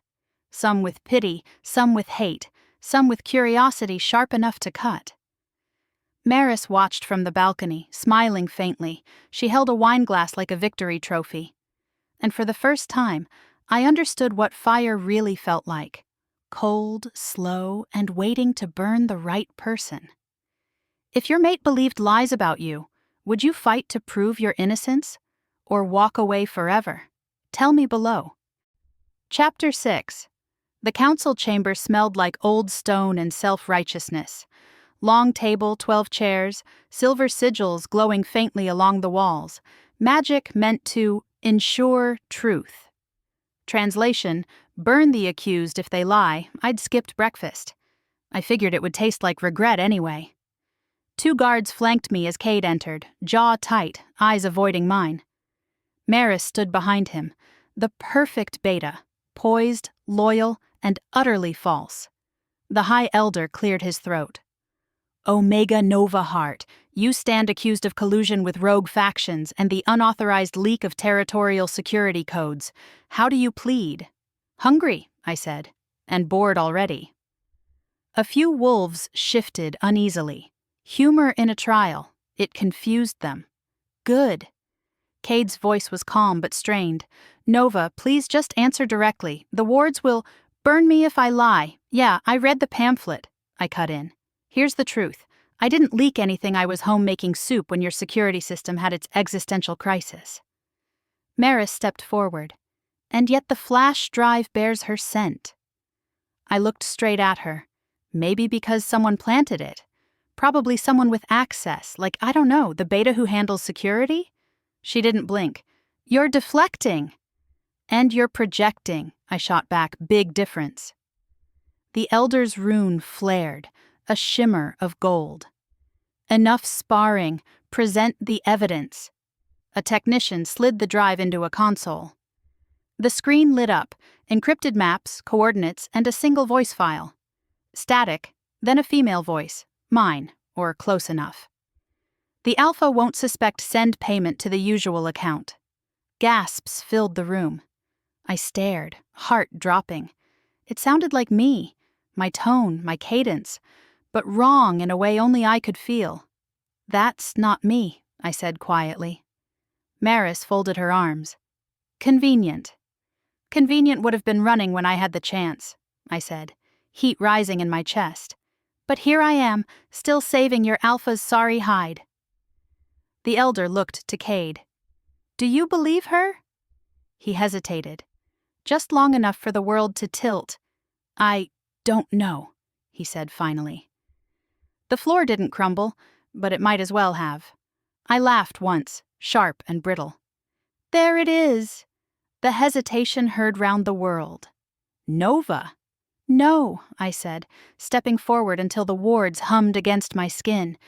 A: Some with pity, some with hate, some with curiosity sharp enough to cut. Maris watched from the balcony, smiling faintly. She held a wineglass like a victory trophy. And for the first time, I understood what fire really felt like. Cold, slow, and waiting to burn the right person. If your mate believed lies about you, would you fight to prove your innocence? Or walk away forever? Tell me below. Chapter 6. The council chamber smelled like old stone and self-righteousness. Long table, 12 chairs, silver sigils glowing faintly along the walls. Magic meant to ensure truth. Translation, burn the accused if they lie. I'd skipped breakfast. I figured it would taste like regret anyway. 2 guards flanked me as Cade entered, jaw tight, eyes avoiding mine. Maris stood behind him, the perfect beta, poised, loyal, and utterly false. The High Elder cleared his throat. Omega Nova Hart, you stand accused of collusion with rogue factions and the unauthorized leak of territorial security codes. How do you plead? Hungry, I said, and bored already. A few wolves shifted uneasily. Humor in a trial. It confused them. Good. Cade's voice was calm but strained. Nova, please just answer directly. The wards will burn me if I lie. Yeah, I read the pamphlet. I cut in. Here's the truth. I didn't leak anything. I was home making soup when your security system had its existential crisis. Maris stepped forward. And yet the flash drive bears her scent. I looked straight at her. Maybe because someone planted it. Probably someone with access, like, I don't know, the beta who handles security? She didn't blink. You're deflecting. And you're projecting, I shot back. Big difference. The Elder's rune flared, a shimmer of gold. Enough sparring. Present the evidence. A technician slid the drive into a console. The screen lit up, encrypted maps, coordinates, and a single voice file. Static, then a female voice. Mine, or close enough. The Alpha won't suspect send payment to the usual account. Gasps filled the room. I stared, heart dropping. It sounded like me, my tone, my cadence, but wrong in a way only I could feel. That's not me, I said quietly. Maris folded her arms. Convenient. Convenient would have been running when I had the chance, I said, heat rising in my chest. But here I am, still saving your Alpha's sorry hide. The Elder looked to Cade. Do you believe her? He hesitated, just long enough for the world to tilt. I don't know, he said finally. The floor didn't crumble, but it might as well have. I laughed once, sharp and brittle. There it is. The hesitation heard round the world. Nova. No, I said, stepping forward until the wards hummed against my skin.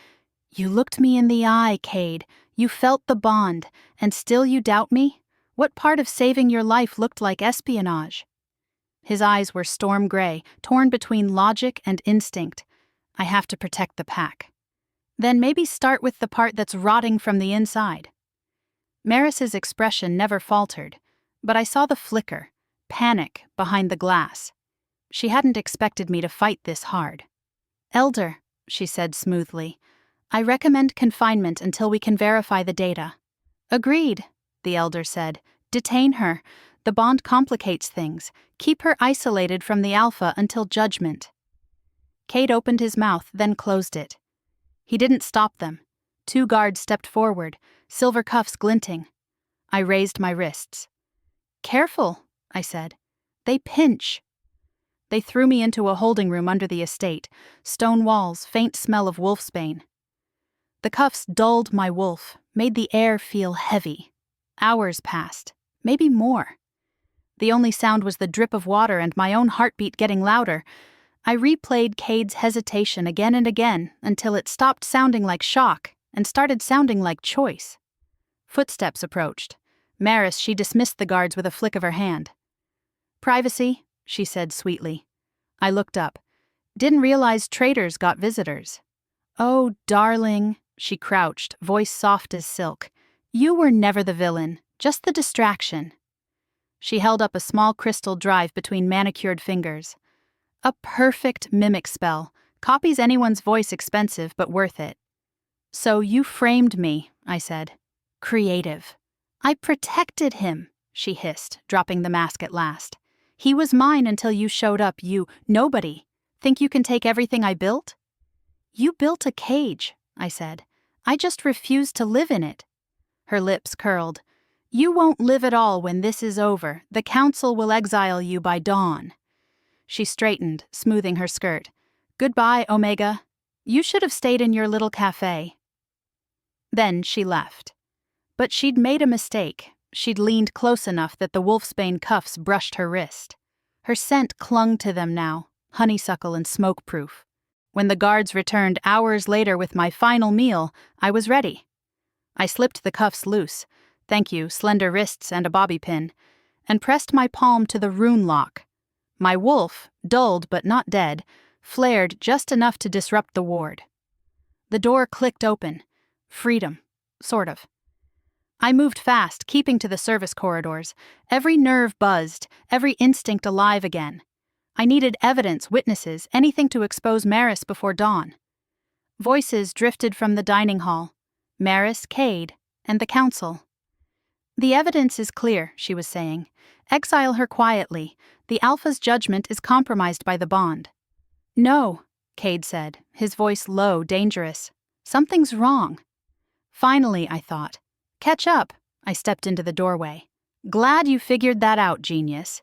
A: You looked me in the eye, Cade. You felt the bond, and still you doubt me? What part of saving your life looked like espionage? His eyes were storm gray, torn between logic and instinct. I have to protect the pack. Then maybe start with the part that's rotting from the inside. Maris's expression never faltered, but I saw the flicker, panic, behind the glass. She hadn't expected me to fight this hard. "Elder," she said smoothly, "I recommend confinement until we can verify the data." "Agreed," the elder said. "Detain her. The bond complicates things. Keep her isolated from the Alpha until judgment." Cade opened his mouth, then closed it. He didn't stop them. 2 guards stepped forward, silver cuffs glinting. I raised my wrists. "Careful," I said. "They pinch." They threw me into a holding room under the estate, stone walls, faint smell of wolfsbane. The cuffs dulled my wolf, made the air feel heavy. Hours passed, maybe more. The only sound was the drip of water and my own heartbeat getting louder. I replayed Cade's hesitation again and again until it stopped sounding like shock and started sounding like choice. Footsteps approached. Maris, she dismissed the guards with a flick of her hand. "Privacy," she said sweetly. I looked up. "Didn't realize traitors got visitors." "Oh, darling," she crouched, voice soft as silk. "You were never the villain, just the distraction." She held up a small crystal drive between manicured fingers. "A perfect mimic spell. Copies anyone's voice, expensive, but worth it." "So you framed me," I said. "Creative." "I protected him," she hissed, dropping the mask at last. "He was mine until you showed up, you nobody. Think you can take everything I built?" "You built a cage," I said. "I just refuse to live in it." Her lips curled. "You won't live at all when this is over. The council will exile you by dawn." She straightened, smoothing her skirt. "Goodbye, Omega. You should have stayed in your little cafe." Then she left. But she'd made a mistake. She'd leaned close enough that the wolfsbane cuffs brushed her wrist. Her scent clung to them now, honeysuckle and smoke-proof. When the guards returned hours later with my final meal, I was ready. I slipped the cuffs loose, thank you, slender wrists and a bobby pin, and pressed my palm to the rune lock. My wolf, dulled but not dead, flared just enough to disrupt the ward. The door clicked open. Freedom, sort of. I moved fast, keeping to the service corridors. Every nerve buzzed, every instinct alive again. I needed evidence, witnesses, anything to expose Maris before dawn. Voices drifted from the dining hall. Maris, Cade, and the council. "The evidence is clear," she was saying. "Exile her quietly. The Alpha's judgment is compromised by the bond." "No," Cade said, his voice low, dangerous. "Something's wrong." Finally, I thought. "Catch up." I stepped into the doorway. "Glad you figured that out, genius."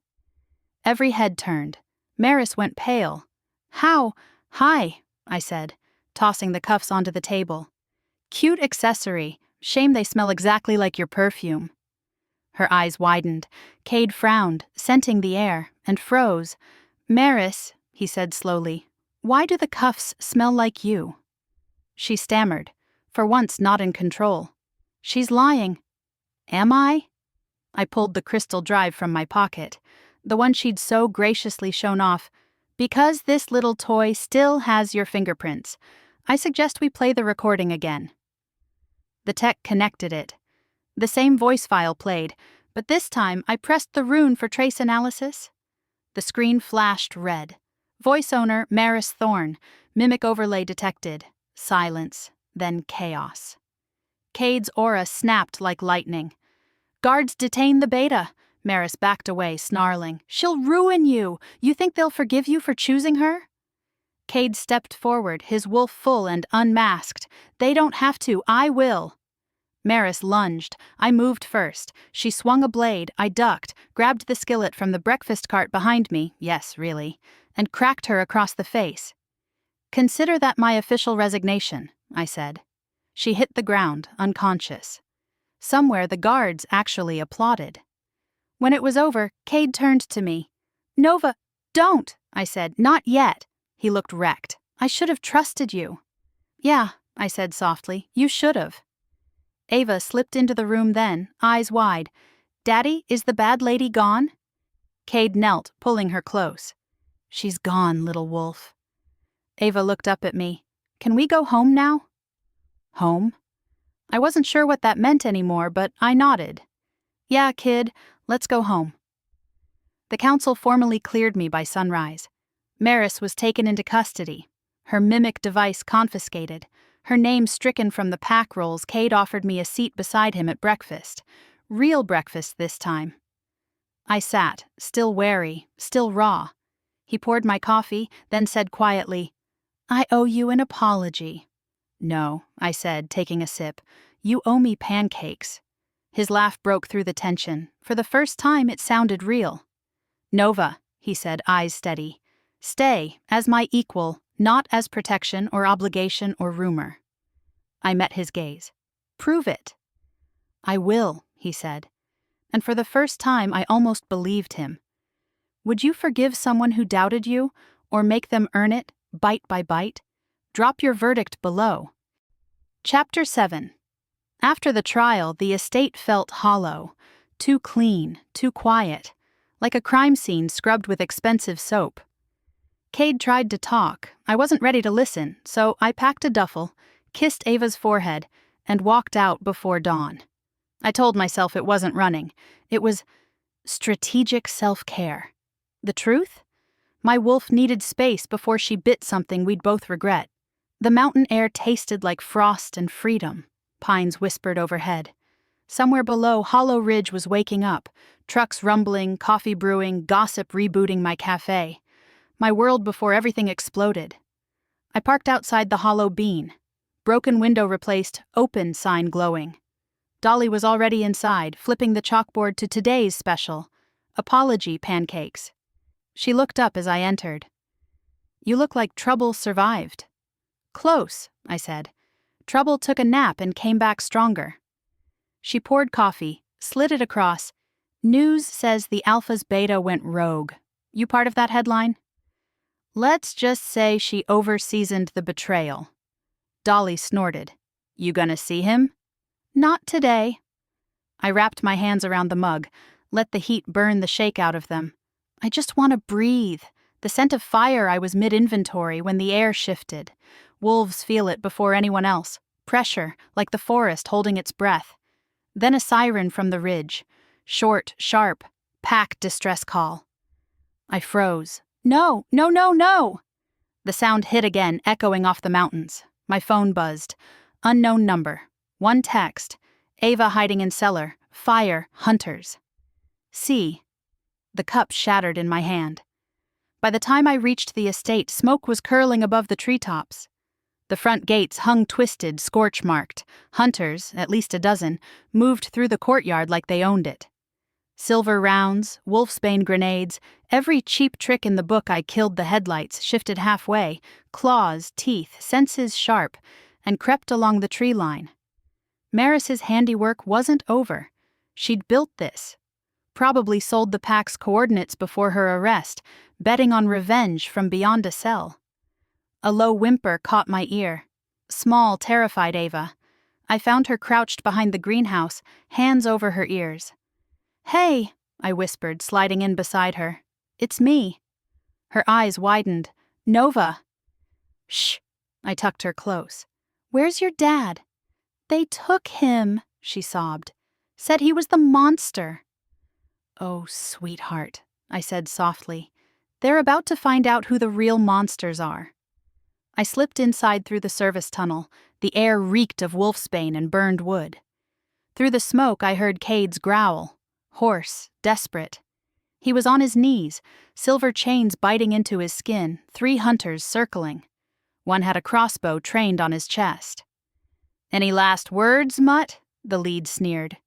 A: Every head turned. Maris went pale. "How? Hi," I said, tossing the cuffs onto the table. "Cute accessory. Shame they smell exactly like your perfume." Her eyes widened. Cade frowned, scenting the air, and froze. "Maris," he said slowly, "why do the cuffs smell like you?" She stammered, for once not in control. "She's lying." "Am I?" I pulled the crystal drive from my pocket, the one she'd so graciously shown off. "Because this little toy still has your fingerprints, I suggest we play the recording again." The tech connected it. The same voice file played, but this time I pressed the rune for trace analysis. The screen flashed red. Voice owner Maris Thorne, mimic overlay detected. Silence, then chaos. Cade's aura snapped like lightning. "Guards, detain the beta." Maris backed away, snarling. "She'll ruin you. You think they'll forgive you for choosing her?" Cade stepped forward, his wolf full and unmasked. "They don't have to. I will." Maris lunged. I moved first. She swung a blade. I ducked, grabbed the skillet from the breakfast cart behind me, yes, really, and cracked her across the face. "Consider that my official resignation," I said. She hit the ground, unconscious. Somewhere the guards actually applauded. When it was over, Cade turned to me. "Nova, don't," I said. "Not yet." He looked wrecked. "I should have trusted you." "Yeah," I said softly. "You should have." Ava slipped into the room then, eyes wide. "Daddy, is the bad lady gone?" Cade knelt, pulling her close. "She's gone, little wolf." Ava looked up at me. "Can we go home now?" "Home?" I wasn't sure what that meant anymore, but I nodded. Yeah, kid, let's go home. The council formally cleared me by sunrise. Maris was taken into custody, her mimic device confiscated, her name stricken from the pack rolls. Cade offered me a seat beside him at breakfast. Real breakfast this time. I sat, still wary, still raw. He poured my coffee, then said quietly, I owe you an apology. No, I said, taking a sip. You owe me pancakes. His laugh broke through the tension. For the first time, it sounded real. Nova, he said, eyes steady. Stay, as my equal, not as protection or obligation or rumor. I met his gaze. Prove it. I will, he said. And for the first time, I almost believed him. Would you forgive someone who doubted you, or make them earn it, bite by bite? Drop your verdict below. Chapter 7. After the trial, the estate felt hollow, too clean, too quiet, like a crime scene scrubbed with expensive soap. Cade tried to talk. I wasn't ready to listen, so I packed a duffel, kissed Ava's forehead, and walked out before dawn. I told myself it wasn't running. It was strategic self-care. The truth? My Wolfe needed space before she bit something we'd both regret. The mountain air tasted like frost and freedom, pines whispered overhead. Somewhere below, Hollow Ridge was waking up, trucks rumbling, coffee brewing, gossip rebooting my cafe. My world before everything exploded. I parked outside the Hollow Bean. Broken window replaced, open sign glowing. Dolly was already inside, flipping the chalkboard to today's special, apology pancakes. She looked up as I entered. You look like Trouble survived. Close, I said. Trouble took a nap and came back stronger. She poured coffee, slid it across. News says the Alpha's Beta went rogue. You part of that headline? Let's just say she over-seasoned the betrayal. Dolly snorted. You gonna see him? Not today. I wrapped my hands around the mug, let the heat burn the shake out of them. I just want to breathe. The scent of fire. I was mid-inventory when the air shifted. Wolves feel it before anyone else. Pressure, like the forest holding its breath. Then a siren from the ridge. Short, sharp, pack distress call. I froze. No, no, no, no! The sound hit again, echoing off the mountains. My phone buzzed. Unknown number. One text. Ava hiding in cellar. Fire, hunters. See. The cup shattered in my hand. By the time I reached the estate, smoke was curling above the treetops. The front gates hung twisted, scorch-marked. Hunters, at least a dozen, moved through the courtyard like they owned it. Silver rounds, wolfsbane grenades, every cheap trick in the book. I killed the headlights, shifted halfway, claws, teeth, senses sharp, and crept along the tree line. Maris's handiwork wasn't over. She'd built this. Probably sold the pack's coordinates before her arrest, betting on revenge from beyond a cell. A low whimper caught my ear. Small, terrified Ava. I found her crouched behind the greenhouse, hands over her ears. Hey, I whispered, sliding in beside her. It's me. Her eyes widened. Nova. Shh. I tucked her close. Where's your dad? They took him, she sobbed. Said he was the monster. Oh, sweetheart, I said softly. They're about to find out who the real monsters are. I slipped inside through the service tunnel. The air reeked of wolfsbane and burned wood. Through the smoke, I heard Cade's growl. Hoarse, desperate. He was on his knees, silver chains biting into his skin, 3 hunters circling. One had a crossbow trained on his chest. Any last words, mutt? The lead sneered.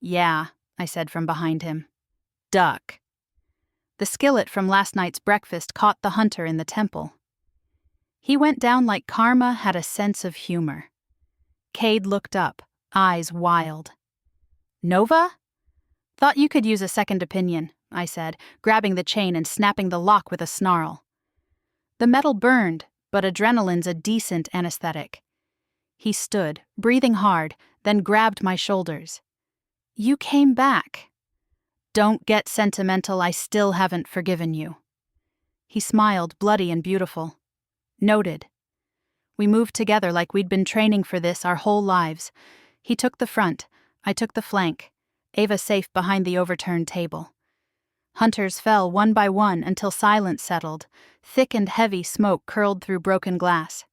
A: Yeah, I said from behind him. Duck. The skillet from last night's breakfast caught the hunter in the temple. He went down like karma had a sense of humor. Cade looked up, eyes wild. Nova? Thought you could use a second opinion, I said, grabbing the chain and snapping the lock with a snarl. The metal burned, but adrenaline's a decent anesthetic. He stood, breathing hard, then grabbed my shoulders. You came back. Don't get sentimental, I still haven't forgiven you. He smiled, bloody and beautiful. Noted. We moved together like we'd been training for this our whole lives. He took the front, I took the flank, Ava safe behind the overturned table. Hunters fell one by one until silence settled. Thick and heavy smoke curled through broken glass.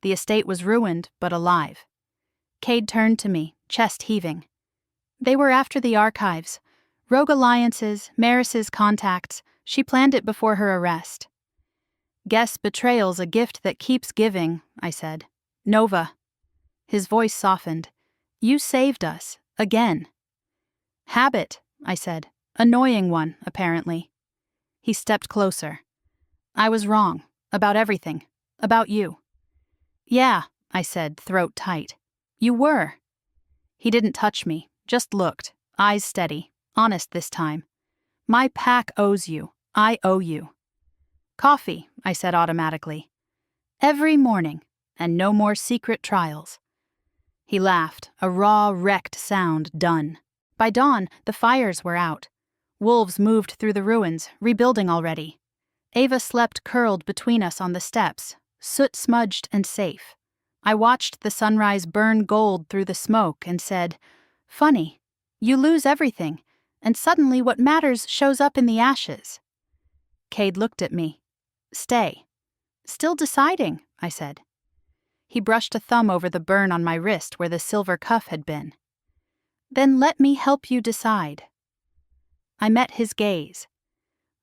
A: The estate was ruined, but alive. Cade turned to me, chest heaving. They were after the archives. Rogue alliances, Maris's contacts. She planned it before her arrest. Guess betrayal's a gift that keeps giving, I said. Nova. His voice softened. You saved us. Again. Habit, I said. Annoying one, apparently. He stepped closer. I was wrong. About everything. About you. Yeah, I said, throat tight. You were. He didn't touch me, just looked, eyes steady, honest this time. My pack owes you. I owe you. Coffee, I said automatically. Every morning, and no more secret trials. He laughed, a raw, wrecked sound done. By dawn, the fires were out. Wolves moved through the ruins, rebuilding already. Ava slept curled between us on the steps, soot-smudged and safe. I watched the sunrise burn gold through the smoke and said, Funny, you lose everything, and suddenly what matters shows up in the ashes. Cade looked at me. Stay. Still deciding, I said. He brushed a thumb over the burn on my wrist where the silver cuff had been. Then let me help you decide. I met his gaze.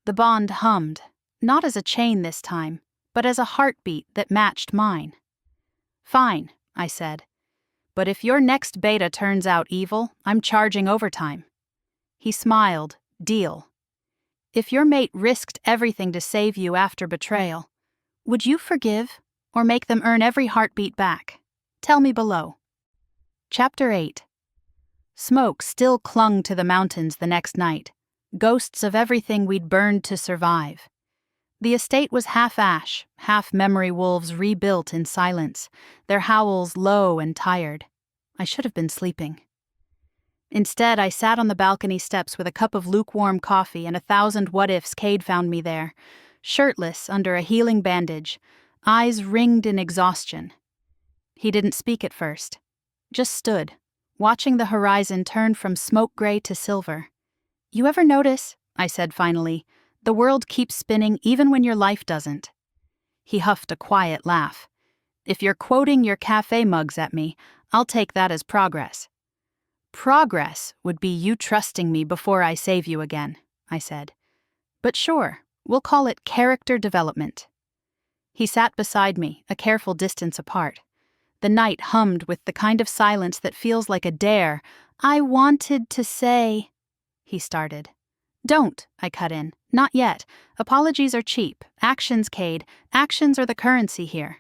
A: The bond hummed, not as a chain this time, but as a heartbeat that matched mine. Fine, I said. But if your next beta turns out evil, I'm charging overtime. He smiled. Deal. If your mate risked everything to save you after betrayal, would you forgive or make them earn every heartbeat back? Tell me below. Chapter 8. Smoke still clung to the mountains the next night, ghosts of everything we'd burned to survive. The estate was half ash, half memory wolves rebuilt in silence, their howls low and tired. I should have been sleeping. Instead, I sat on the balcony steps with a cup of lukewarm coffee and 1,000 what-ifs. Cade found me there, shirtless under a healing bandage, eyes ringed in exhaustion. He didn't speak at first, just stood, watching the horizon turn from smoke gray to silver. You ever notice, I said finally, the world keeps spinning even when your life doesn't? He huffed a quiet laugh. If you're quoting your cafe mugs at me, I'll take that as progress. Progress would be you trusting me before I save you again, I said. But sure, we'll call it character development. He sat beside me, a careful distance apart. The night hummed with the kind of silence that feels like a dare. I wanted to say... He started. Don't, I cut in. Not yet. Apologies are cheap. Actions, Cade. Actions are the currency here.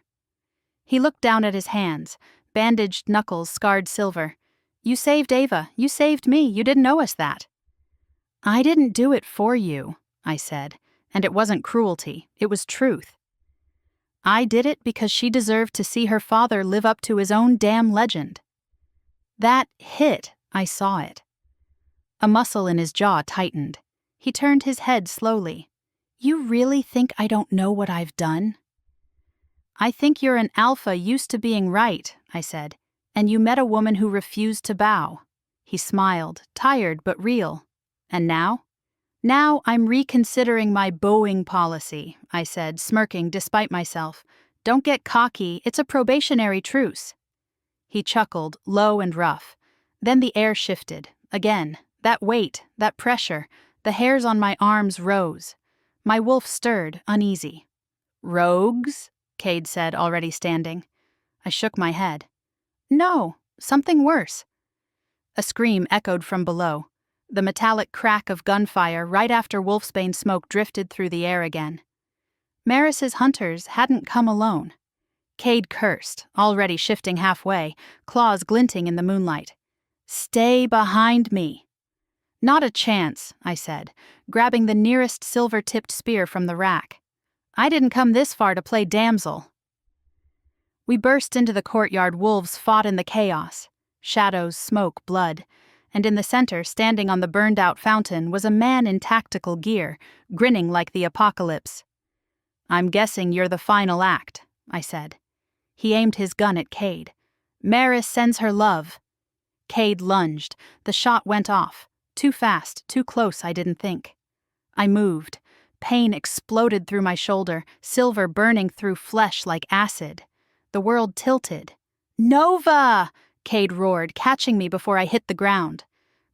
A: He looked down at his hands, bandaged knuckles scarred silver. You saved Ava. You saved me. You didn't owe us that. I didn't do it for you, I said, and it wasn't cruelty. It was truth. I did it because she deserved to see her father live up to his own damn legend. That hit. I saw it. A muscle in his jaw tightened. He turned his head slowly. You really think I don't know what I've done? I think you're an alpha used to being right, I said, and you met a woman who refused to bow. He smiled, tired but real. And now? Now I'm reconsidering my bowing policy, I said, smirking despite myself. Don't get cocky, it's a probationary truce. He chuckled, low and rough. Then the air shifted. Again, that weight, that pressure, the hairs on my arms rose. My wolf stirred, uneasy. Rogues? Cade said, already standing. I shook my head. No, something worse. A scream echoed from below. The metallic crack of gunfire right after wolfsbane smoke drifted through the air again. Maris's hunters hadn't come alone. Cade cursed, already shifting halfway, claws glinting in the moonlight. Stay behind me. Not a chance, I said, grabbing the nearest silver-tipped spear from the rack. I didn't come this far to play damsel. We burst into the courtyard. Wolves fought in the chaos. Shadows, smoke, blood. And in the center, standing on the burned-out fountain, was a man in tactical gear, grinning like the apocalypse. I'm guessing you're the final act, I said. He aimed his gun at Cade. Maris sends her love. Cade lunged. The shot went off. Too fast, too close, I didn't think. I moved. Pain exploded through my shoulder, silver burning through flesh like acid. The world tilted. "Nova!" Cade roared, catching me before I hit the ground.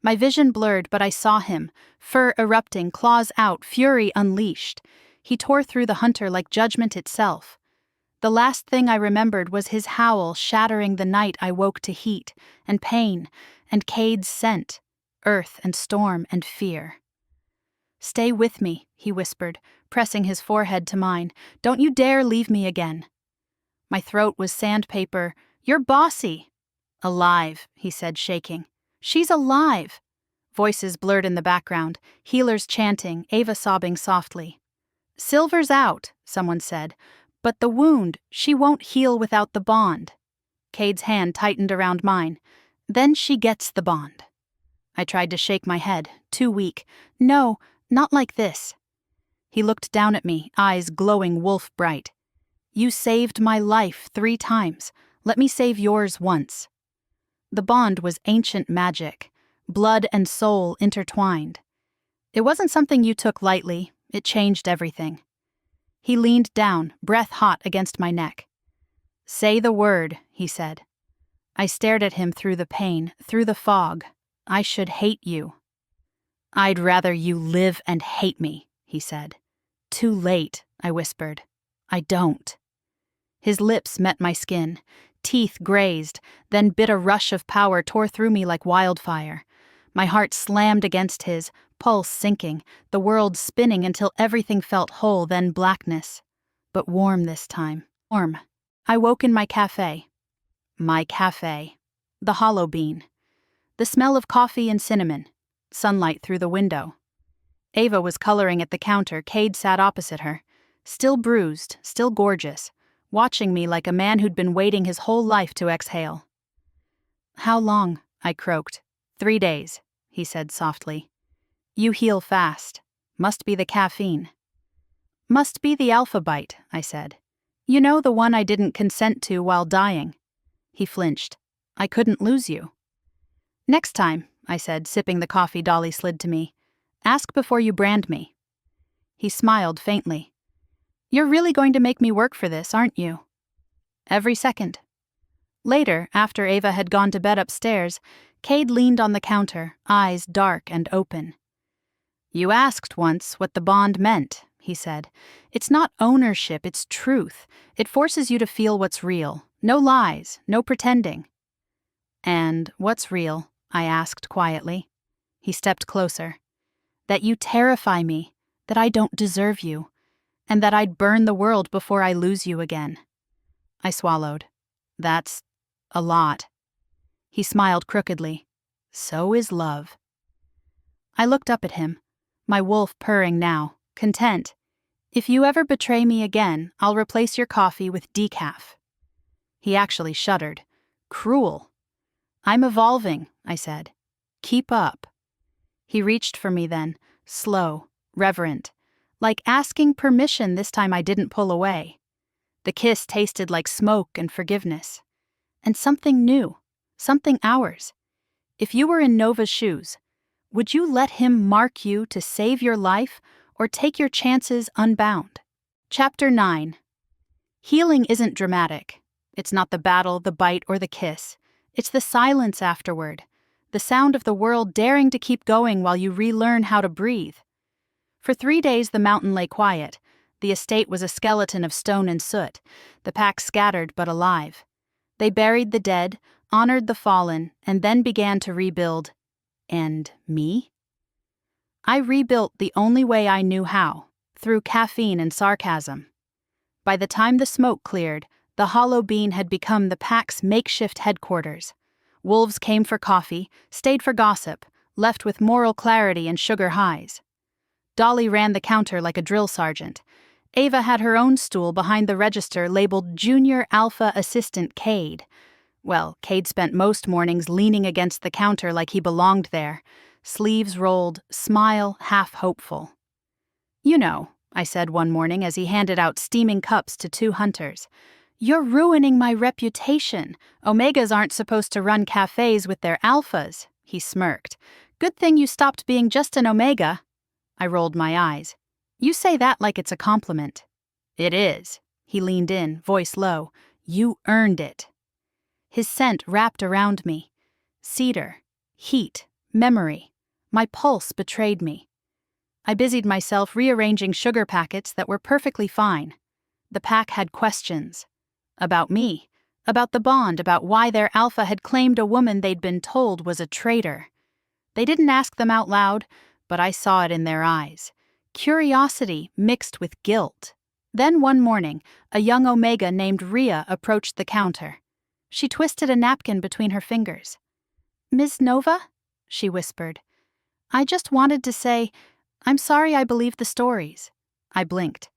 A: My vision blurred, but I saw him, fur erupting, claws out, fury unleashed. He tore through the hunter like judgment itself. The last thing I remembered was his howl shattering the night I woke to heat, and pain, and Cade's scent, earth and storm and fear. "Stay with me," he whispered, pressing his forehead to mine. "Don't you dare leave me again." My throat was sandpaper. "You're bossy." "Alive," he said, shaking. "She's alive." Voices blurred in the background, healers chanting, Ava sobbing softly. "Silver's out," someone said, "but the wound, she won't heal without the bond." Cade's hand tightened around mine. "Then she gets the bond." I tried to shake my head, too weak. "No, not like this." He looked down at me, eyes glowing wolf bright. "You saved my life 3 times. Let me save yours once." The bond was ancient magic, blood and soul intertwined. It wasn't something you took lightly, it changed everything. He leaned down, breath hot against my neck. "Say the word," he said. I stared at him through the pain, through the fog. "I should hate you." "I'd rather you live and hate me," he said. "Too late," I whispered. "I don't." His lips met my skin. Teeth grazed, then bit a rush of power tore through me like wildfire. My heart slammed against his, pulse sinking, the world spinning until everything felt whole, then blackness. But warm this time. Warm. I woke in my cafe. My cafe. The hollow bean. The smell of coffee and cinnamon. Sunlight through the window. Ava was coloring at the counter. Cade sat opposite her. Still bruised, still gorgeous, watching me like a man who'd been waiting his whole life to exhale. "How long?" I croaked. 3 days, he said softly. "You heal fast. Must be the caffeine." "Must be the alpha bite," I said. "You know, the one I didn't consent to while dying." He flinched. "I couldn't lose you." "Next time," I said, sipping the coffee Dolly slid to me. "Ask before you brand me." He smiled faintly. "You're really going to make me work for this, aren't you?" "Every second." Later, after Ava had gone to bed upstairs, Cade leaned on the counter, eyes dark and open. "You asked once what the bond meant," he said. "It's not ownership, it's truth. It forces you to feel what's real. No lies, no pretending." "And what's real?" I asked quietly. He stepped closer. "That you terrify me, that I don't deserve you, and that I'd burn the world before I lose you again." I swallowed. "That's a lot." He smiled crookedly. "So is love." I looked up at him, my wolf purring now, content. "If you ever betray me again, I'll replace your coffee with decaf." He actually shuddered. "Cruel." "I'm evolving," I said. "Keep up." He reached for me then, slow, reverent, like asking permission this time I didn't pull away. The kiss tasted like smoke and forgiveness. And something new, something ours. If you were in Nova's shoes, would you let him mark you to save your life or take your chances unbound? Chapter 9. Healing isn't dramatic. It's not the battle, the bite, or the kiss. It's the silence afterward, the sound of the world daring to keep going while you relearn how to breathe. For 3 days the mountain lay quiet. The estate was a skeleton of stone and soot, the pack scattered but alive. They buried the dead, honored the fallen, and then began to rebuild. And me? I rebuilt the only way I knew how, through caffeine and sarcasm. By the time the smoke cleared, the hollow bean had become the pack's makeshift headquarters. Wolves came for coffee, stayed for gossip, left with moral clarity and sugar highs. Dolly ran the counter like a drill sergeant. Ava had her own stool behind the register labeled Junior Alpha Assistant Cade. Well, Cade spent most mornings leaning against the counter like he belonged there, sleeves rolled, smile half hopeful. "You know," I said one morning as he handed out steaming cups to 2 hunters, You're ruining my reputation. Omegas aren't supposed to run cafes with their alphas, he smirked. Good thing you stopped being just an omega. I rolled my eyes. You say that like it's a compliment. It is. He leaned in, voice low. You earned it. His scent wrapped around me. Cedar, heat, memory. My pulse betrayed me. I busied myself rearranging sugar packets that were perfectly fine. The pack had questions. About me. About the bond, about why their alpha had claimed a woman they'd been told was a traitor. They didn't ask them out loud, but I saw it in their eyes. Curiosity mixed with guilt. Then one morning, a young omega named Rhea approached the counter. She twisted a napkin between her fingers. "Ms. Nova?" she whispered. "I just wanted to say, I'm sorry I believed the stories." I blinked.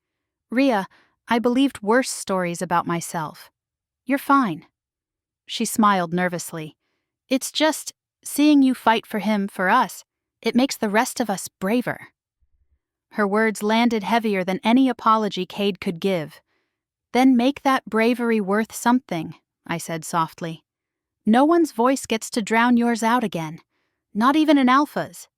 A: "Rhea, I believed worse stories about myself. You're fine." She smiled nervously. "It's just, seeing you fight for him, for us, it makes the rest of us braver." Her words landed heavier than any apology Cade could give. "Then make that bravery worth something," I said softly. "No one's voice gets to drown yours out again. Not even an alpha's."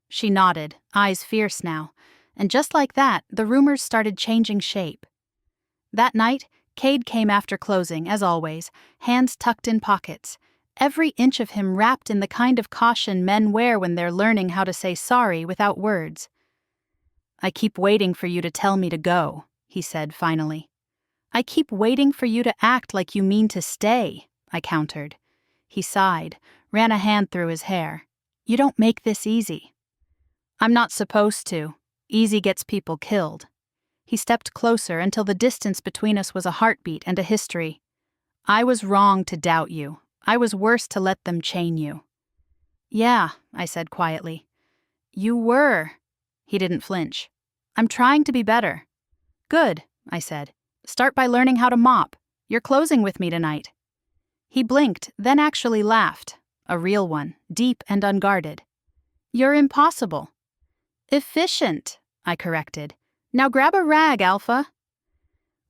A: She nodded, eyes fierce now, and just like that, the rumors started changing shape. That night, Cade came after closing, as always, hands tucked in pockets, every inch of him wrapped in the kind of caution men wear when they're learning how to say sorry without words. "I keep waiting for you to tell me to go," he said finally. "I keep waiting for you to act like you mean to stay," I countered. He sighed, ran a hand through his hair. "You don't make this easy." "I'm not supposed to. Easy gets people killed." He stepped closer until the distance between us was a heartbeat and a history. "I was wrong to doubt you. I was worse to let them chain you." "Yeah," I said quietly. "You were." He didn't flinch. "I'm trying to be better." "Good," I said. "Start by learning how to mop. You're closing with me tonight." He blinked, then actually laughed. A real one, deep and unguarded. "You're impossible." "Efficient," I corrected. "Now grab a rag, Alpha."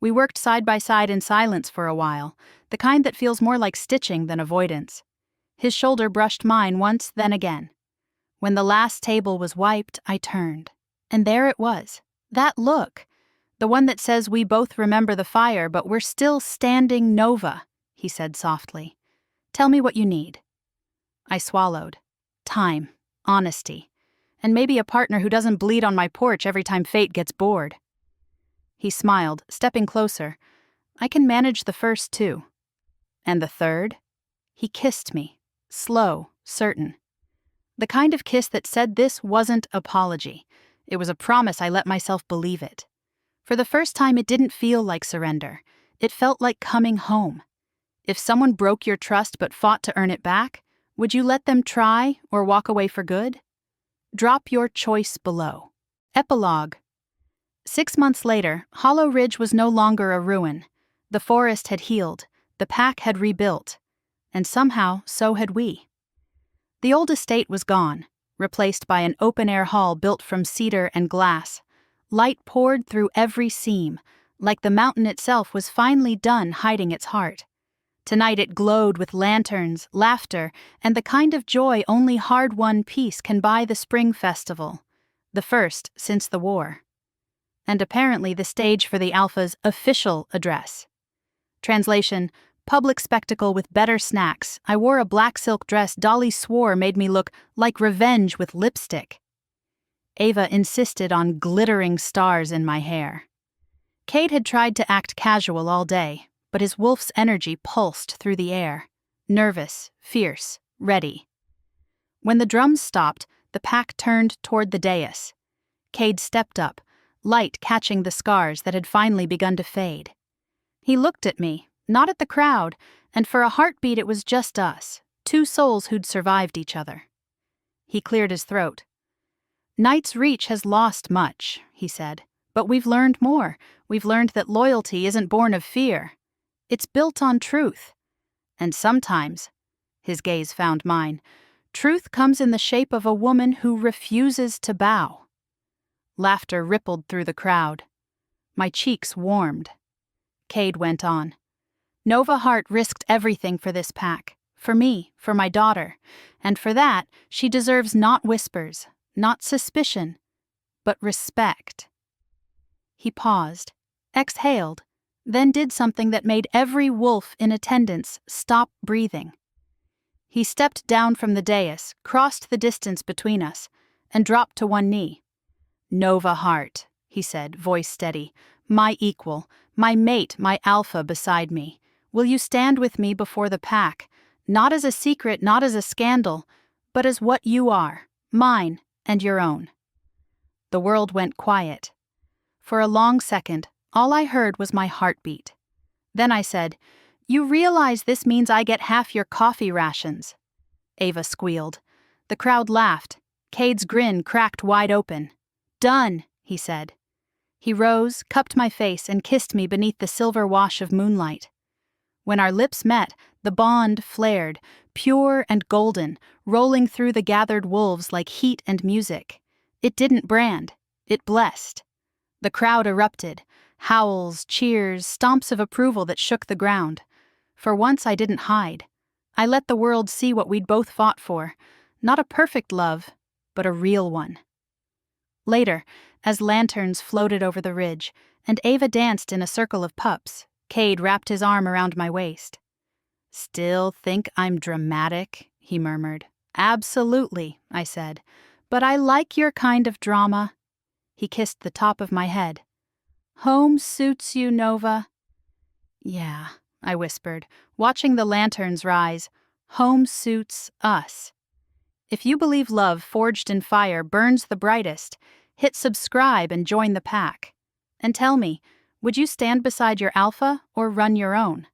A: We worked side by side in silence for a while, the kind that feels more like stitching than avoidance. His shoulder brushed mine once, then again. When the last table was wiped, I turned. And there it was. That look. The one that says we both remember the fire, but we're still standing Nova, he said softly. "Tell me what you need." I swallowed. Time. Honesty. And maybe a partner who doesn't bleed on my porch every time fate gets bored. He smiled, stepping closer. "I can manage the first two." "And the third?" He kissed me. Slow, certain. The kind of kiss that said this wasn't apology. It was a promise I let myself believe it. For the first time, it didn't feel like surrender. It felt like coming home. If someone broke your trust but fought to earn it back, would you let them try or walk away for good? Drop your choice below. Epilogue. 6 months later, Hollow Ridge was no longer a ruin. The forest had healed, the pack had rebuilt, and somehow so had we. The old estate was gone, replaced by an open-air hall built from cedar and glass. Light poured through every seam, like the mountain itself was finally done hiding its heart. Tonight it glowed with lanterns, laughter, and the kind of joy only hard-won peace can buy the spring festival, the first since the war. And apparently the stage for the Alpha's official address. Translation: public spectacle with better snacks. I wore a black silk dress Dolly swore made me look like revenge with lipstick. Ava insisted on glittering stars in my hair. Cade had tried to act casual all day, but his wolf's energy pulsed through the air. Nervous, fierce, ready. When the drums stopped, the pack turned toward the dais. Cade stepped up, light catching the scars that had finally begun to fade. He looked at me, not at the crowd, and for a heartbeat it was just us, two souls who'd survived each other. He cleared his throat. "Night's Reach has lost much," he said, "but we've learned more. We've learned that loyalty isn't born of fear. It's built on truth. And sometimes," his gaze found mine, "truth comes in the shape of a woman who refuses to bow." Laughter rippled through the crowd. My cheeks warmed. Cade went on. Nova Hart risked everything for this pack. For me, for my daughter. And for that, she deserves not whispers, not suspicion, but respect. He paused, exhaled, then did something that made every wolf in attendance stop breathing. He stepped down from the dais, crossed the distance between us, and dropped to one knee. "Nova Hart," he said, voice steady, "my equal, my mate, my alpha beside me. Will you stand with me before the pack, not as a secret, not as a scandal, but as what you are, mine and your own?" The world went quiet. For a long second, all I heard was my heartbeat. Then I said, "You realize this means I get half your coffee rations?" Ava squealed. The crowd laughed. Cade's grin cracked wide open. "Done," he said. He rose, cupped my face, and kissed me beneath the silver wash of moonlight. When our lips met, the bond flared, pure and golden, rolling through the gathered wolves like heat and music. It didn't brand, it blessed. The crowd erupted, howls, cheers, stomps of approval that shook the ground. For once I didn't hide. I let the world see what we'd both fought for. Not a perfect love, but a real one. Later, as lanterns floated over the ridge, and Ava danced in a circle of pups, Cade wrapped his arm around my waist. "Still think I'm dramatic?" he murmured. "Absolutely," I said. "But I like your kind of drama." He kissed the top of my head. "Home suits you, Nova." "Yeah," I whispered, watching the lanterns rise. "Home suits us." If you believe love forged in fire burns the brightest, hit subscribe and join the pack. And tell me, would you stand beside your alpha or run your own?